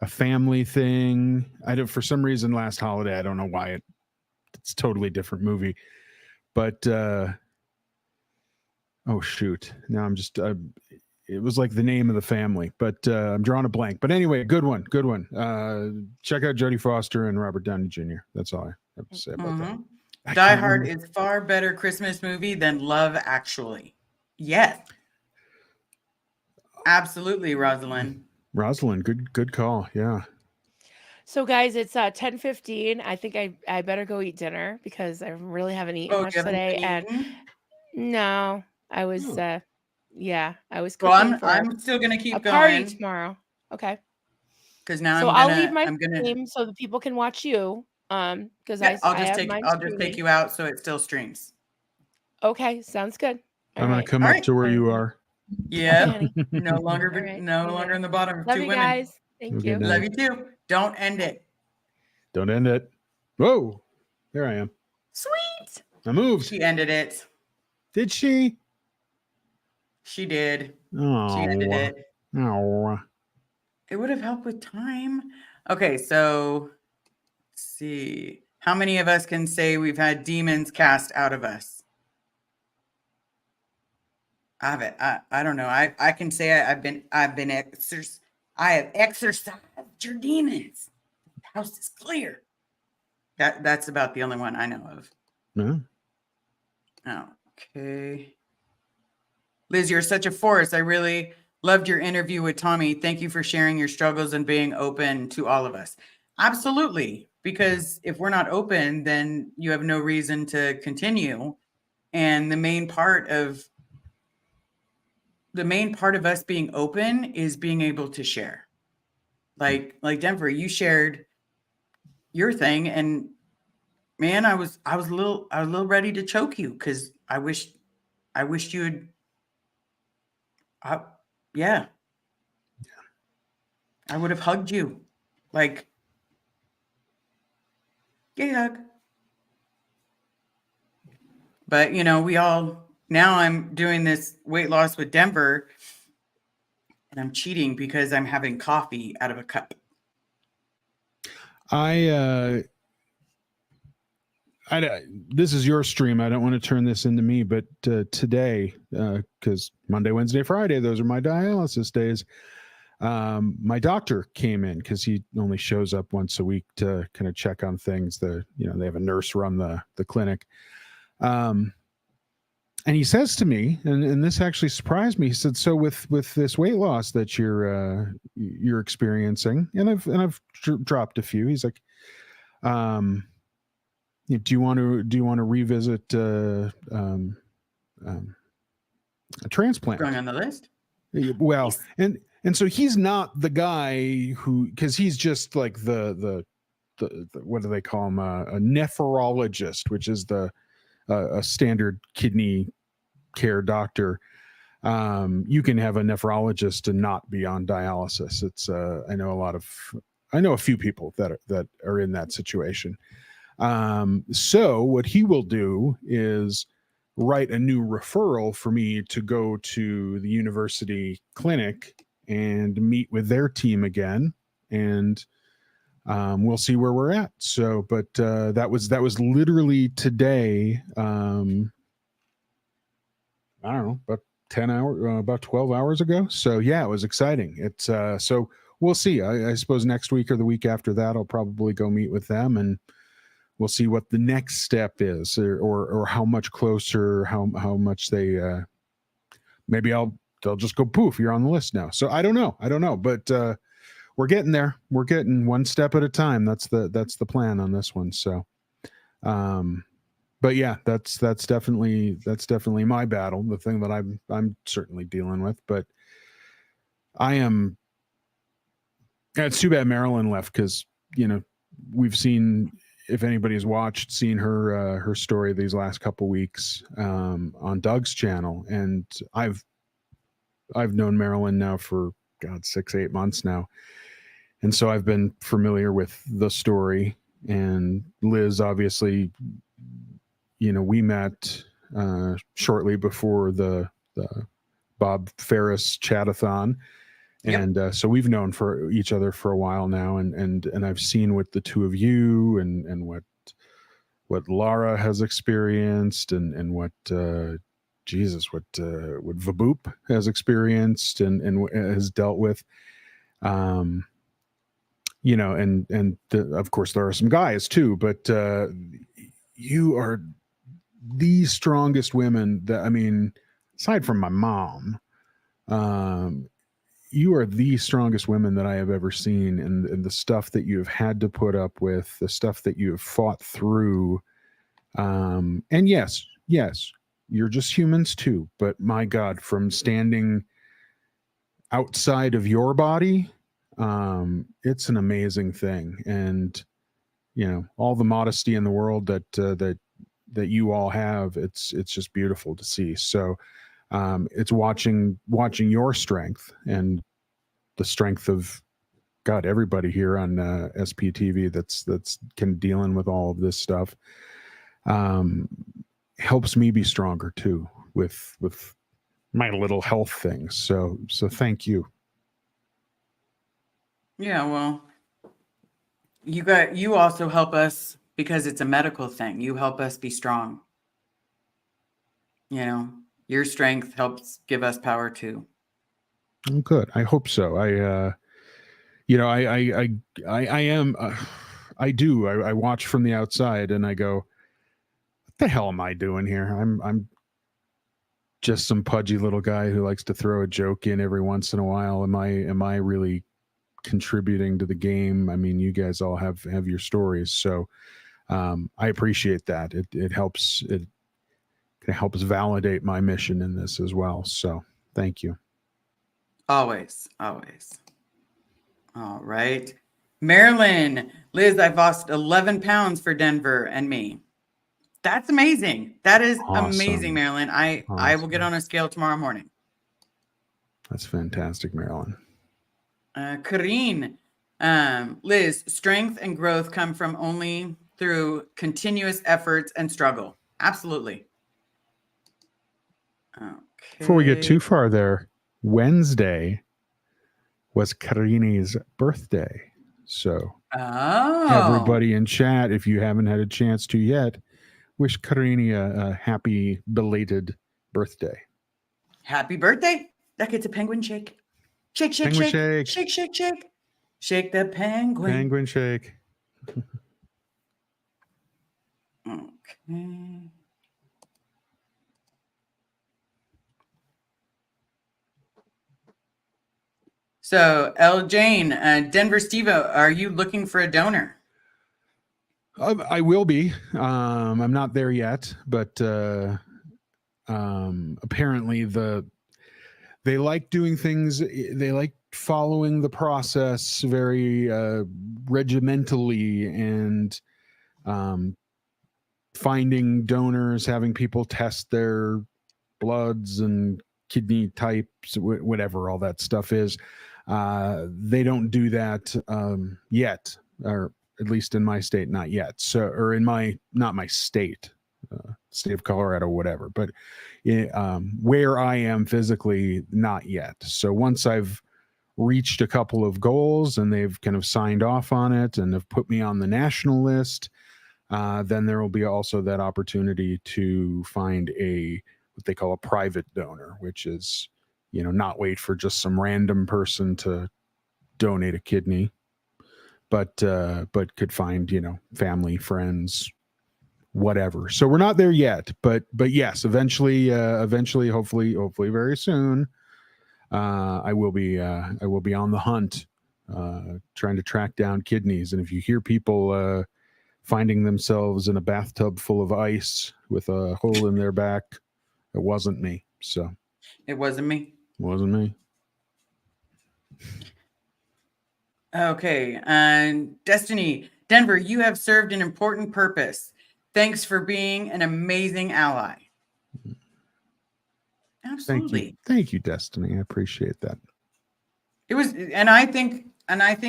family thing. I don't, for some reason, Last Holiday, I don't know why it's a totally different movie. But oh shoot. Now I'm just it was like the name of the family, but I'm drawing a blank. But anyway, good one. Check out Jodie Foster and Robert Downey Jr. That's all I have to say about that. Mhm. I Die can't Hard remember. is far better Christmas movie than Love Actually. Yes. Absolutely, Rosalind. Rosalind, good call. Yeah. So guys, it's 10:15. I think I better go eat dinner because I really haven't eaten Oh, much you haven't today. been And eating? no, I was Oh. I was Well, cooking for I'm still gonna a keep party going tomorrow. Okay. because now So I'll leave my stream so that people can watch you. Because yeah, I have mine I'll just take streaming. you out so it still streams. Okay, sounds good. All I'm gonna right. come All up right. to where you are. Yeah. Annie. No longer All right. no See you longer later. in the bottom of Love two you women. guys. Thank Have a you. good night. Love you too. Don't end it. Don't end it. Whoa, there I am. Sweet. I moved. She ended it. Did she? She did. Oh, She ended it. oh. It would have helped with time. Okay, so let's see. How many of us can say we've had demons cast out of us? I don't know. I can say I have exorcised your demons. The house is clear. That's about the only one I know of. Yeah. Okay. Liz, you're such a force. I really loved your interview with Tommy. Thank you for sharing your struggles and being open to all of us. Absolutely. Because if we're not open, then you have no reason to continue. And the main part of us being open is being able to share. Like Denver, you shared your thing, and man, I was a little ready to choke you because I wished you had yeah. I would have hugged you. Like, gay hug. But now I'm doing this weight loss with Denver and I'm cheating because I'm having coffee out of a cup. This is your stream. I don't want to turn this into me, but today, because Monday, Wednesday, Friday, those are my dialysis days. My doctor came in because he only shows up once a week to kind of check on things. They have a nurse run the clinic. And he says to me, and this actually surprised me. He said, "So with this weight loss that you're experiencing, and I've dropped a few." He's like, "Do you want to revisit a transplant?" Going on the list? Well, and so he's not the guy who, because he's just like the what do they call him, a nephrologist, which is a standard kidney care doctor. You can have a nephrologist and not be on dialysis. It's I know a few people that are in that situation. So what he will do is write a new referral for me to go to the university clinic and meet with their team again, and we'll see where we're at. So, but that was literally today. I don't know, about 12 hours ago. So yeah, it was exciting. It's so we'll see. I suppose next week or the week after that, I'll probably go meet with them, and we'll see what the next step is, or how much closer, how much they maybe they'll just go poof, you're on the list now. So I don't know, but we're getting there. We're getting one step at a time. That's the plan on this one. So but yeah, that's definitely my battle, the thing that I'm certainly dealing with. But I am. It's too bad Marilyn left, because we've seen, if anybody's seen her story these last couple weeks on Doug's channel, and I've known Marilyn now for 6-8 months now, and so I've been familiar with the story. And Liz, obviously, we met shortly before the Bob Ferris chatathon. Yep. And so we've known for each other for a while now, and I've seen what the two of you and what Laura has experienced, and what what Vaboop has experienced and has dealt with. And of course there are some guys too, but you are the strongest women that, I mean, aside from my mom, you are the strongest women that I have ever seen, and the stuff that you have had to put up with, the stuff that you have fought through. And yes, you're just humans too, but my God, from standing outside of your body, it's an amazing thing. And, all the modesty in the world that you all have, it's just beautiful to see. So, it's watching your strength and the strength of everybody here on SPTV that's dealing with all of this stuff, helps me be stronger too with my little health things. So thank you. Yeah, well, you also help us because it's a medical thing. You help us be strong. Your strength helps give us power too. Oh, good. I hope so. I am. I watch from the outside and I go, what the hell am I doing here? I'm just some pudgy little guy who likes to throw a joke in every once in a while. Am I really contributing to the game? I mean, you guys all have your stories, so I appreciate that. It helps validate my mission in this as well. So thank you. Always. All right. Marilyn, Liz, I've lost 11 pounds for Denver and me. That's amazing. That is amazing, Awesome. Marilyn. I will get on a scale tomorrow morning. That's fantastic, Marilyn. Kareen, Liz, strength and growth come from only through continuous efforts and struggle. Absolutely. Okay. Before we get too far there, Wednesday was Karini's birthday. So everybody in chat, if you haven't had a chance to yet, wish Karini a happy belated birthday. Happy birthday. That gets a penguin shake. Shake, shake, Penguin shake. shake. Shake, shake, shake. Shake the penguin. Penguin shake. Okay. So, L. Jane, Denver Stevo, are you looking for a donor? I will be. I'm not there yet, but apparently they like doing things. They like following the process very regimentally, and finding donors, having people test their bloods and kidney types, whatever all that stuff is. They don't do that yet, or at least in my state, not yet. So, or in not my state, state of Colorado, whatever, but where I am physically, not yet. So once I've reached a couple of goals and they've kind of signed off on it and have put me on the national list, then there will be also that opportunity to find what they call a private donor, which is, not wait for just some random person to donate a kidney, but could find, family, friends, whatever. So we're not there yet, but yes, eventually, hopefully very soon, I will be on the hunt, trying to track down kidneys. And if you hear people finding themselves in a bathtub full of ice with a hole in their back. It wasn't me. So It wasn't me. it wasn't me. Okay. And Destiny, Denver, you have served an important purpose. Thanks for being an amazing ally. Thank Absolutely. you. Thank you, Destiny. I appreciate that. It was, and I think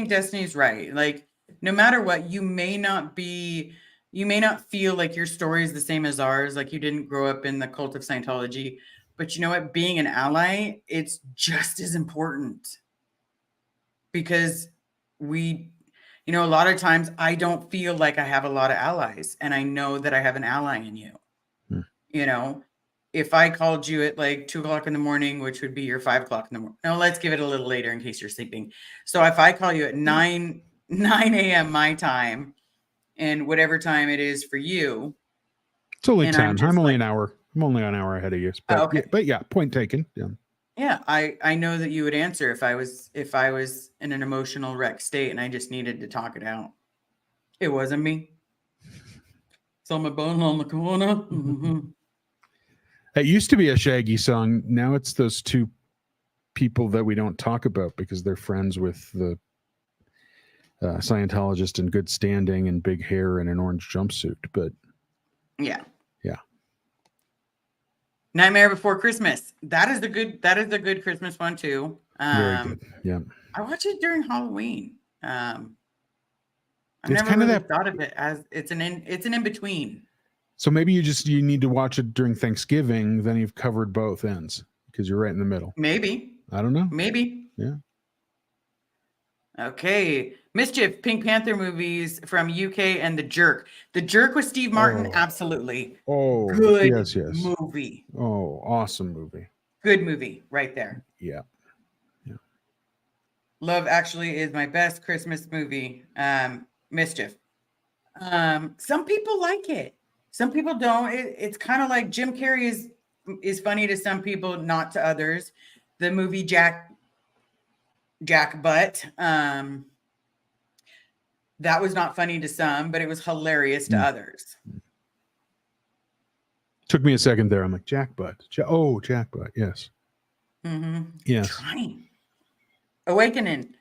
Destiny's right. Like, no matter what, you may not feel like your story is the same as ours. Like, you didn't grow up in the cult of Scientology, but you know what? Being an ally, it's just as important, because a lot of times I don't feel like I have a lot of allies, and I know that I have an ally in you. Hmm. You know, if I called you at like 2:00 in the morning, which would be your 5:00 in the morning. No, let's give it a little later in case you're sleeping. So if I call you at 9 a.m. my time, and whatever time it is for you, It's only and 10. I'm just I'm only like- an hour. I'm only an hour ahead of you. But, Oh, okay. but yeah, point taken. Yeah. yeah, I know that you would answer if I was in an emotional wreck state and I just needed to talk it out. It wasn't me. Saw my bone on the corner. Mhm. It used to be a Shaggy song. Now it's those two people that we don't talk about because they're friends with the Scientologist in good standing and big hair and an orange jumpsuit. But Yeah. Yeah. Nightmare Before Christmas. That is a good Christmas one too. very good. Yeah. I watch it during Halloween. I've It's never kind of really that- thought of it as it's an in between. So maybe you need to watch it during Thanksgiving. Then you've covered both ends because you're right in the middle. Maybe. I don't know. Maybe. Yeah. Okay. Mischief, Pink Panther movies from UK, and The Jerk. The Jerk with Steve Martin, Oh. absolutely. Oh, Good yes. movie. Oh, awesome movie. Good movie right there. Yeah. Love Actually is my best Christmas movie. Mischief. Some people like it. Some people don't. It's kind of like Jim Carrey is funny to some people, not to others. The movie Jack Butt. That was not funny to some, but it was hilarious to others. Took me a second there. I'm like, Jack Butt. Jack Butt. Yes. Mm-hmm. Yes. Trying. Awakening.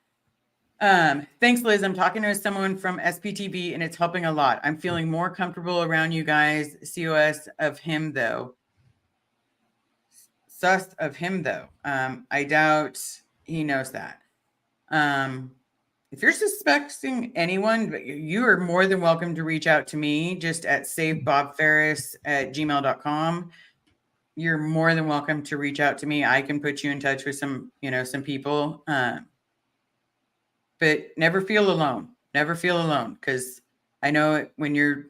Thanks, Liz. I'm talking to someone from SPTV and it's helping a lot. I'm feeling more comfortable around you guys. COS of him though. Sus of him though. I doubt he knows that. If you're suspecting anyone, you are more than welcome to reach out to me just at savebobferris@gmail.com. You're more than welcome to reach out to me. I can put you in touch with some people. But never feel alone. Never feel alone, because I know when you're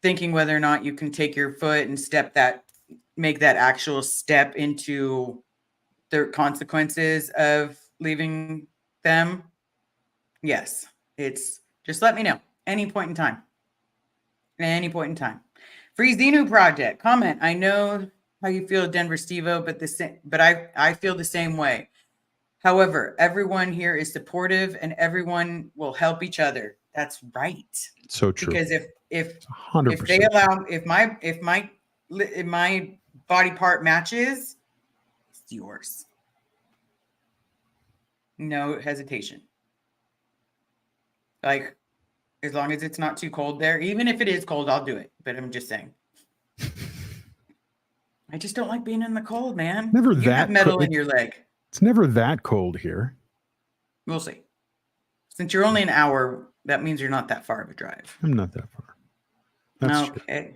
thinking whether or not you can take your foot and make that actual step into the consequences of leaving them. Yes, it's just let me know any point in time. Any point in time. Free Xenu Project comment. I know how you feel, Denver Stevo, but I feel the same way. However, everyone here is supportive and everyone will help each other. That's right. So true. Because if 100%. they allow, if my body part matches, it's yours. No hesitation. Like, as long as it's not too cold there, even if it is cold, I'll do it. But I'm just saying. I just don't like being in the cold, man. Never You that have metal cold. in your leg. It's never that cold here. We'll see. Since you're only an hour, that means you're not that far of a drive. I'm not that far. That's true. Okay.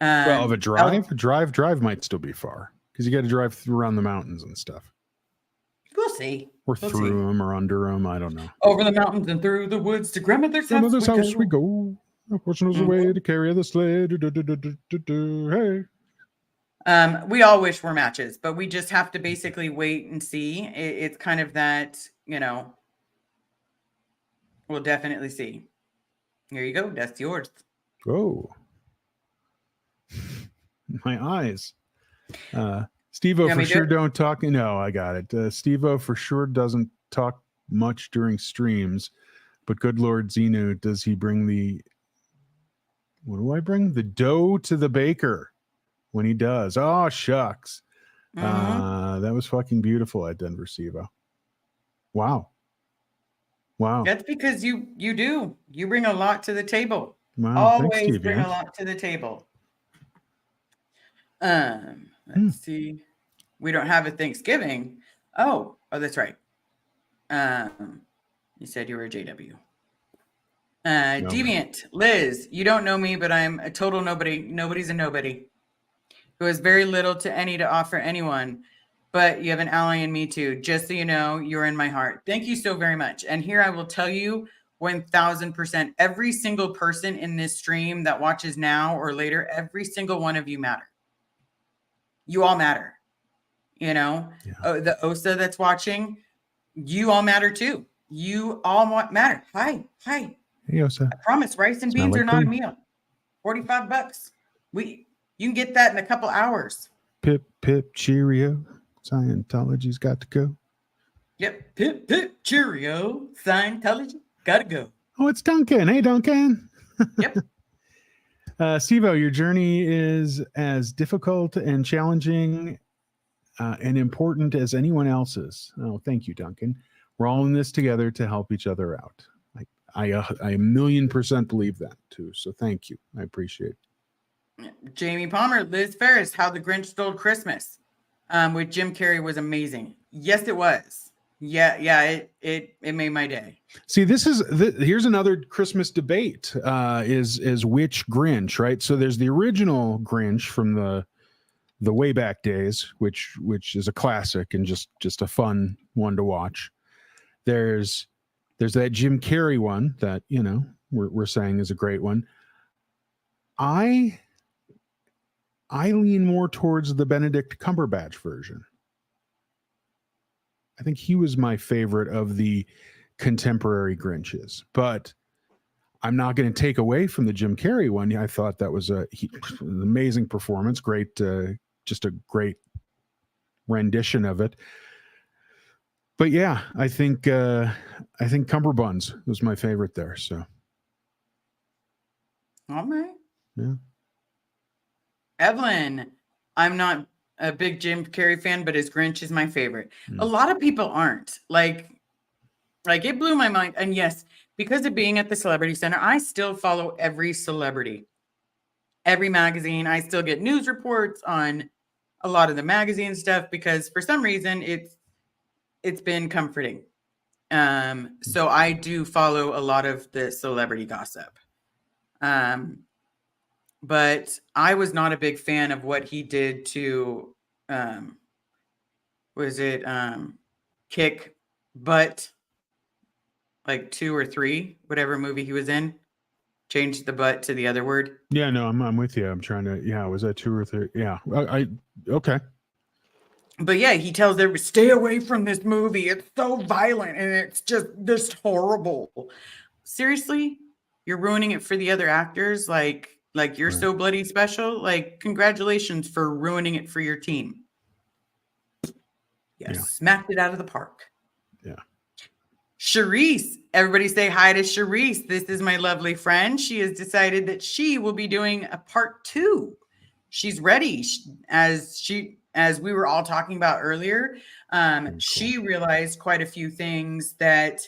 Well, of a drive might still be far because you got to drive around the mountains and stuff, We'll see. or We'll through see. them, or under them. I don't know. Over the mountains and through the woods to grandmother's house. Grandmother's house we go. A portion of the way to carry the sled. Hey. We all wish we're matches, but we just have to basically wait and see. It's kind of that, we'll definitely see. Here you go. That's yours. Oh. My eyes. Steve-O want for me to do sure it? don't talk. No, I got it. Steve-O for sure doesn't talk much during streams, but good Lord Xenu, does he bring the What do I bring? The dough to the baker when he does. Oh, shucks. Mhm. That was fucking beautiful at Denver Sivo. Wow. Wow. That's because you do. You bring a lot to the table. Wow. Thanks, Always Steve. bring a Yance. lot to the table. Hmm. Let's see. We don't have a Thanksgiving. Oh, that's right. You said you were a JW. No. Deviant, Liz, you don't know me, but I'm a total nobody. Nobody's a nobody who has very little to any to offer anyone. But you have an ally in me too. Just so you know, you're in my heart. Thank you so very much. And here I will tell you 1000%, every single person in this stream that watches now or later, every single one of you matter. You all matter. You know, Yeah. the OSA that's watching, you all matter too. You all matter. Hi. Hey, Osa. I promise rice and Smell beans like are not a cream. meal. $45. You can get that in a couple hours. Pip, pip, cheerio. Scientology's got to go. Yep. Pip, pip, cheerio. Scientology. Gotta go. Oh, it's Duncan. Hey, Duncan. Yep. Sivo, your journey is as difficult and challenging and important as anyone else's. Oh, thank you, Duncan. We're all in this together to help each other out. I 1,000,000% believe that too. So thank you. I appreciate it. Jamie Palmer, Liz Ferris, How the Grinch Stole Christmas with Jim Carrey was amazing. Yes, it was. Yeah, it made my day. See, here's another Christmas debate. Is which Grinch, right? So there's the original Grinch from the way back days, which is a classic and just a fun one to watch. There's that Jim Carrey one that we're saying is a great one. I lean more towards the Benedict Cumberbatch version. I think he was my favorite of the contemporary Grinches, but I'm not going to take away from the Jim Carrey one. I thought that was an amazing performance. Great, just a great rendition of it. But yeah, I think Cumberbuns was my favorite there. So, All right. yeah. Evelyn, I'm not a big Jim Carrey fan, but his Grinch is my favorite. A lot of people aren't. Like it blew my mind. And yes, because of being at the Celebrity Center, I still follow every celebrity, every magazine. I still get news reports on a lot of the magazine stuff because for some reason it's been comforting. So I do follow a lot of the celebrity gossip. But I was not a big fan of what he did to Kick Butt, like 2 or 3, whatever movie he was in. Change the butt to the other word. Yeah, no, I'm with you. I'm trying to. Yeah, was that 2 or 3? Yeah, okay. But yeah, he tells everybody, stay away from this movie. It's so violent and it's just this horrible. Seriously, you're ruining it for the other actors. Like you're Right. so bloody special. Like, congratulations for ruining it for your team. Yes, Yeah. smacked it out of the park. Yeah. Charisse, everybody say hi to Charisse. This is my lovely friend. She has decided that she will be doing a part 2. She's ready. As we were all talking about earlier, Cool. she realized quite a few things that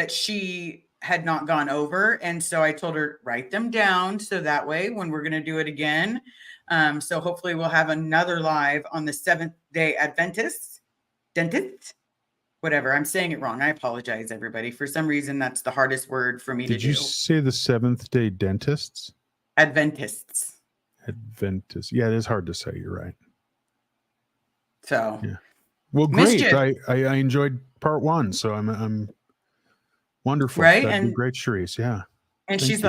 she had not gone over. And so I told her, write them down. So that way, when we're going to do it again, so hopefully we'll have another live on the Seventh-day Adventists, dentist, whatever. I'm saying it wrong. I apologize, everybody. For some reason, that's the hardest word for me to Did do. you say the Seventh-day Dentists? Adventists. Adventists. Yeah, it is hard to say. You're right. So, Yeah. Well, great. Mischief. I enjoyed part 1, so I'm wonderful. Right? That'd be And- great, Charisse. Yeah. and Thank she's you.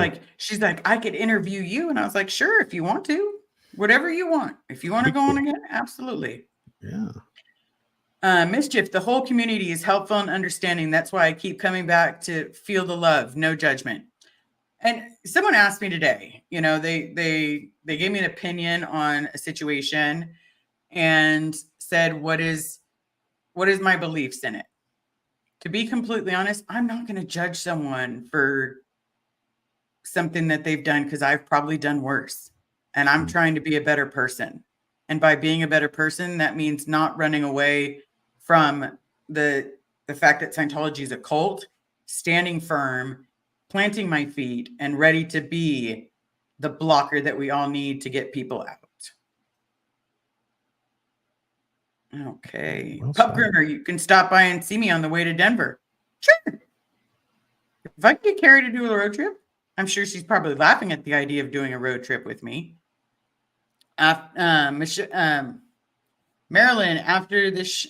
like, I could interview you. And I was like, sure, if you want to, whatever you want. If you want to go on again, absolutely. Yeah. Mischief, the whole community is helpful and understanding. That's why I keep coming back to feel the love, no judgment. And someone asked me today, they gave me an opinion on a situation and said, what is my beliefs in it? To be completely honest, I'm not going to judge someone for something that they've done because I've probably done worse. And I'm trying to be a better person. And by being a better person, that means not running away from the fact that Scientology is a cult, standing firm, planting my feet, and ready to be the blocker that we all need to get people out. Okay. Well Pup said. Groomer, you can stop by and see me on the way to Denver. Sure. If I can get Carrie to do a road trip, I'm sure she's probably laughing at the idea of doing a road trip with me. Marilyn, after this,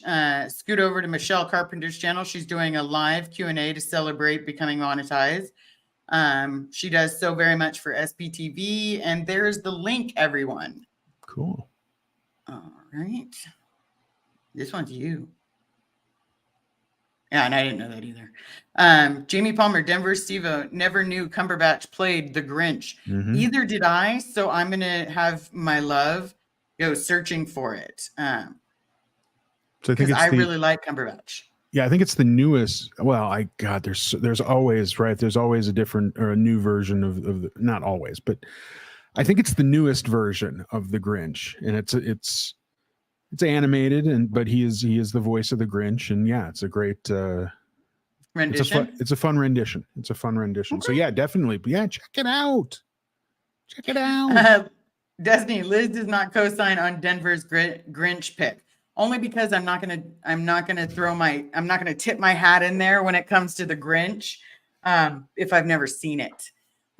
scoot over to Michelle Carpenter's channel. She's doing a live Q&A to celebrate becoming monetized. She does so very much for SPTV, and there's the link, everyone. Cool. All right. This one's you. Yeah, and I didn't know that either. Jamie Palmer, Denver Stevo, never knew Cumberbatch played the Grinch. Mhm. Either did I, so I'm going to have my love go searching for it. So I think Because it's I the, really like Cumberbatch. yeah, I think it's the newest. Well, there's always, right. There's always a different or a new version of the, not always, but I think it's the newest version of the Grinch, and it's animated, but he is the voice of the Grinch, and yeah, it's a great Rendition. it's a fun rendition. It's a fun rendition. So Okay. yeah, definitely. But yeah, check it out. Check it out. Destiny, Liz does not co-sign on Denver's Grinch pick. Only because I'm not gonna tip my hat in there when it comes to the Grinch, if I've never seen it.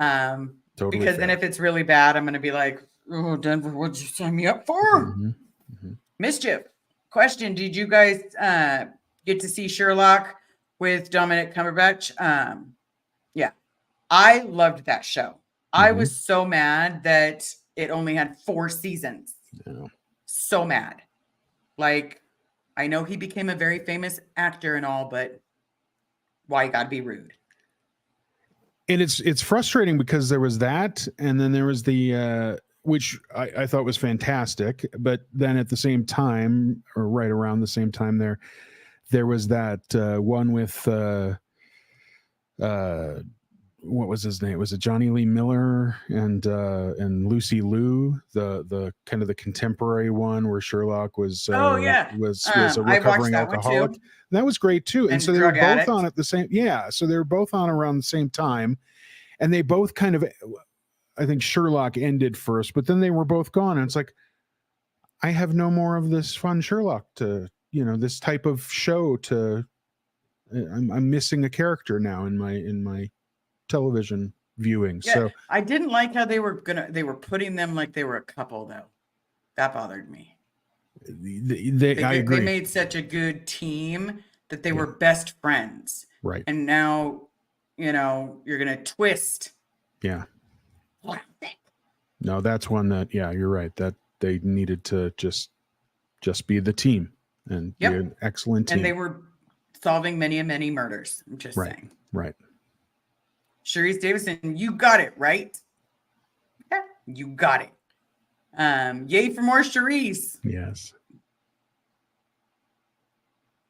Totally Because then fair. if it's really bad, I'm gonna be like, oh, Denver, what'd you sign me up for? Mhm. Mischief. Question: did you guys get to see Sherlock with Dominic Cumberbatch? Yeah, I loved that show. I Mhm. was so mad that it only had 4 seasons. Yeah. So mad. Like, I know he became a very famous actor and all, but why you gotta be rude? And it's frustrating because there was that, and then there was the which I thought was fantastic, but then at the same time, or right around the same time, there was that one with what was his name? Was it Johnny Lee Miller and Lucy Liu, the kind of the contemporary one where Sherlock was Oh, yeah. was a I watched recovering that one alcoholic. too. That was great too. And And so they were drug both addict. on at the same, yeah. So they were both on around the same time, and they both kind of, I think Sherlock ended first, but then they were both gone. And it's like, I have no more of this fun Sherlock this type of show I'm missing a character now in my television viewing. Yeah, So I didn't like how they were putting them like they were a couple though. That bothered me. I agree. They made such a good team that they Yeah. were best friends. Right. And now, you're gonna twist. Yeah. No, that's one that, yeah, you're right. That they needed to just be the team and Yep. be an excellent team. And they were solving many murders. I'm just Right. saying. Right. Sharice Davison, you got it right. Yeah, you got it. Yay for more Sharice. Yes.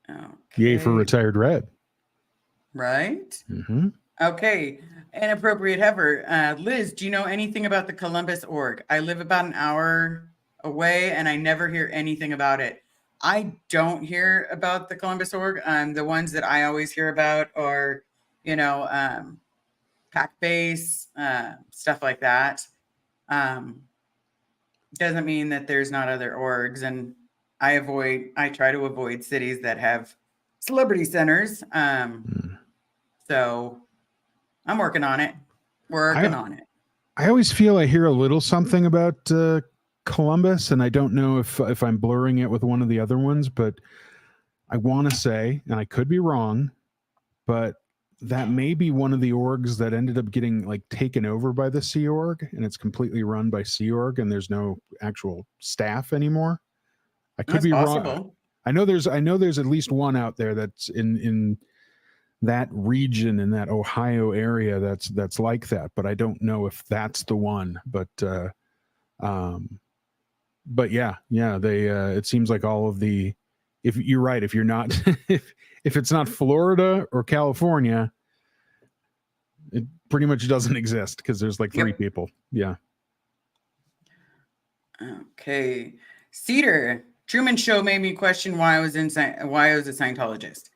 Okay. Yay for Retired Red. Right. Mm-hmm. Okay. Inappropriate Heifer. Liz, do you know anything about the Columbus org? I live about an hour away and I never hear anything about it. I don't hear about the Columbus org. The ones that I always hear about are, pack base, stuff like that. Doesn't mean that there's not other orgs, and I try to avoid cities that have celebrity centers. So I'm working on it. I always feel I hear a little something about Columbus, and I don't know if I'm blurring it with one of the other ones, but I want to say, and I could be wrong, but that may be one of the orgs that ended up getting taken over by the Sea Org, and it's completely run by Sea Org, and there's no actual staff anymore. I could That's be possible. wrong. I know there's at least one out there that's in that region, in that Ohio area, that's like that, but I don't know if that's the one. But yeah, they it seems like all of the, if you're right, if you're not if it's not Florida or California, pretty much doesn't exist because there's like 3 Yep. people. Yeah. Okay. Cedar, Truman Show made me question why I was a Scientologist.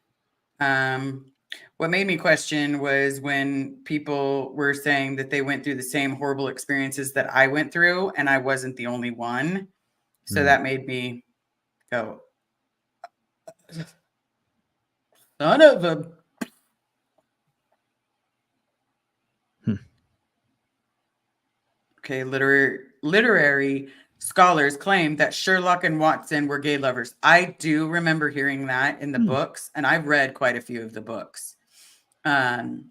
What made me question was when people were saying that they went through the same horrible experiences that I went through, and I wasn't the only one. So Hmm. that made me go, son of a. Okay, literary scholars claim that Sherlock and Watson were gay lovers. I do remember hearing that in the books, and I've read quite a few of the books. And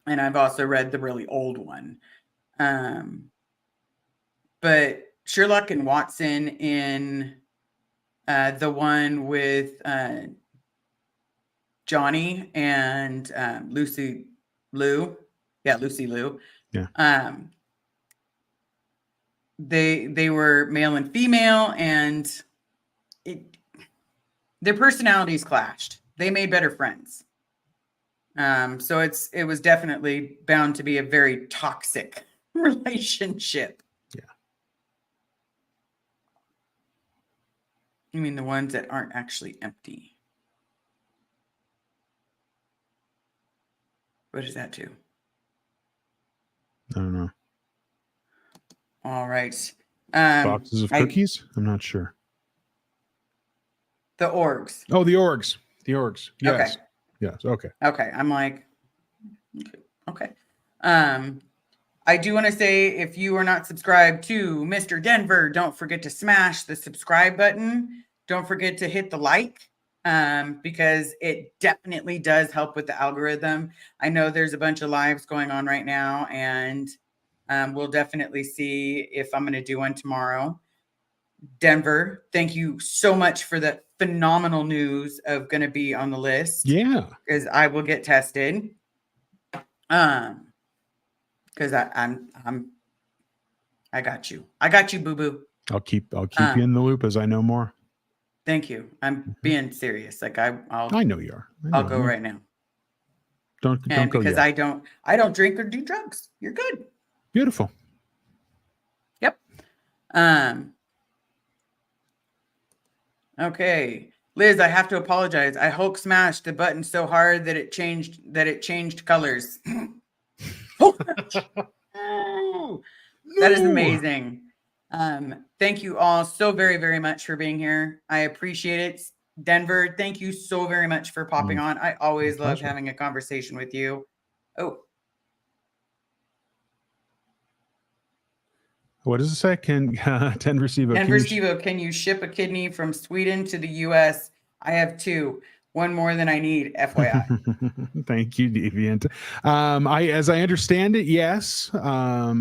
I've also read the really old one. But Sherlock and Watson in the one with Johnny and Lucy Liu. Yeah, Lucy Liu. Yeah. They were male and female, and their personalities clashed. They made better friends. So it was definitely bound to be a very toxic relationship. Yeah. You mean the ones that aren't actually empty? What does that do? I don't know. All right. Boxes of cookies? I'm not sure. The orgs. Oh, the orgs. The orgs. Yes. Okay. Yes. Okay. Okay. I'm like, okay. I do want to say, if you are not subscribed to Mr. Denver, don't forget to smash the subscribe button. Don't forget to hit the like, because it definitely does help with the algorithm. I know there's a bunch of lives going on right now, and we'll definitely see if I'm going to do one tomorrow. Denver, thank you so much for the phenomenal news of going to be on the list. Yeah. Because I will get tested. Because I got you. I got you, boo boo. I'll keep you in the loop as I know more. Thank you. I'm being serious. Like I know you are. I'll go right now. Don't And go because yet. I don't drink or do drugs. You're good. Beautiful. Yep. Okay. Liz, I have to apologize. I Hulk smashed the button so hard that it changed colors. That is amazing. Thank you all so very, very much for being here. I appreciate it. Denver, thank you so very much for popping on. I always love having a conversation with you. Oh. What does it say? Can Denver Sivo? Denver Sivo, can you ship a kidney from Sweden to the US? I have 2. One more than I need, FYI. Thank you, Deviant. As I understand it, yes. I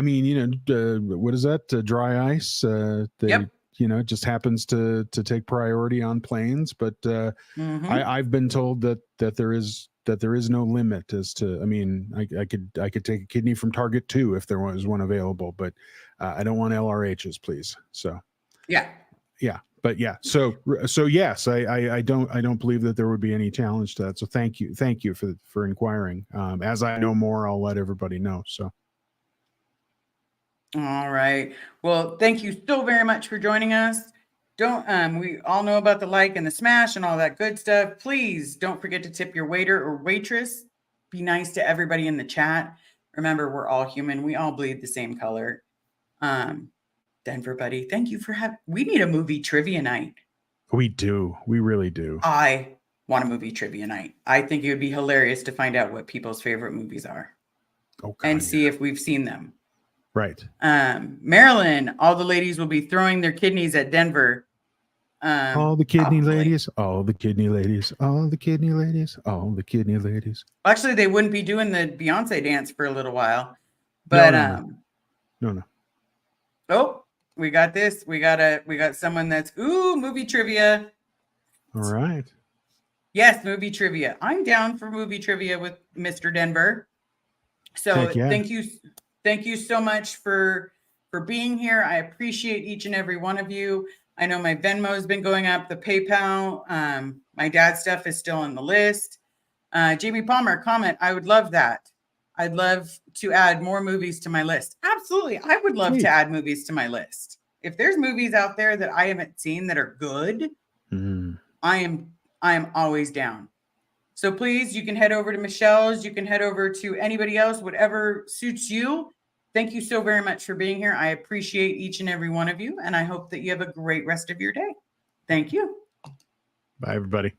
mean, what is that? Dry ice. Yep. It just happens to take priority on planes. But I've been told that there is no limit as to. I mean, I could take a kidney from Target too if there was one available, but I don't want LRHs, please. So yeah. But yeah, so yes, I don't believe that there would be any challenge to that. So thank you for inquiring. As I know more, I'll let everybody know. So. All right. Well, thank you so very much for joining us. We all know about the like and the smash and all that good stuff. Please don't forget to tip your waiter or waitress. Be nice to everybody in the chat. Remember, we're all human. We all bleed the same color. Denver buddy, thank you for we need a movie trivia night. We do. We really do. I want a movie trivia night. I think it would be hilarious to find out what people's favorite movies are. Oh, God, and see if we've seen them. Right. Maryland, all the ladies will be throwing their kidneys at Denver. All the kidney ladies, all the kidney ladies, all the kidney ladies, all the kidney ladies. Actually, they wouldn't be doing the Beyonce dance for a little while. But no. Oh, we got this. We got someone that's movie trivia. All right. Yes, movie trivia. I'm down for movie trivia with Mr. Denver. So yeah. Thank you so much for being here. I appreciate each and every one of you. I know my Venmo has been going up, the PayPal. My dad's stuff is still on the list. Jamie Palmer, comment. I would love that. I'd love to add more movies to my list. Absolutely. I would love Please. to add movies to my list. If there's movies out there that I haven't seen that are good, Mm. I am always down. So please, you can head over to Michelle's, you can head over to anybody else, whatever suits you. Thank you so very much for being here. I appreciate each and every one of you, and I hope that you have a great rest of your day. Thank you. Bye, everybody.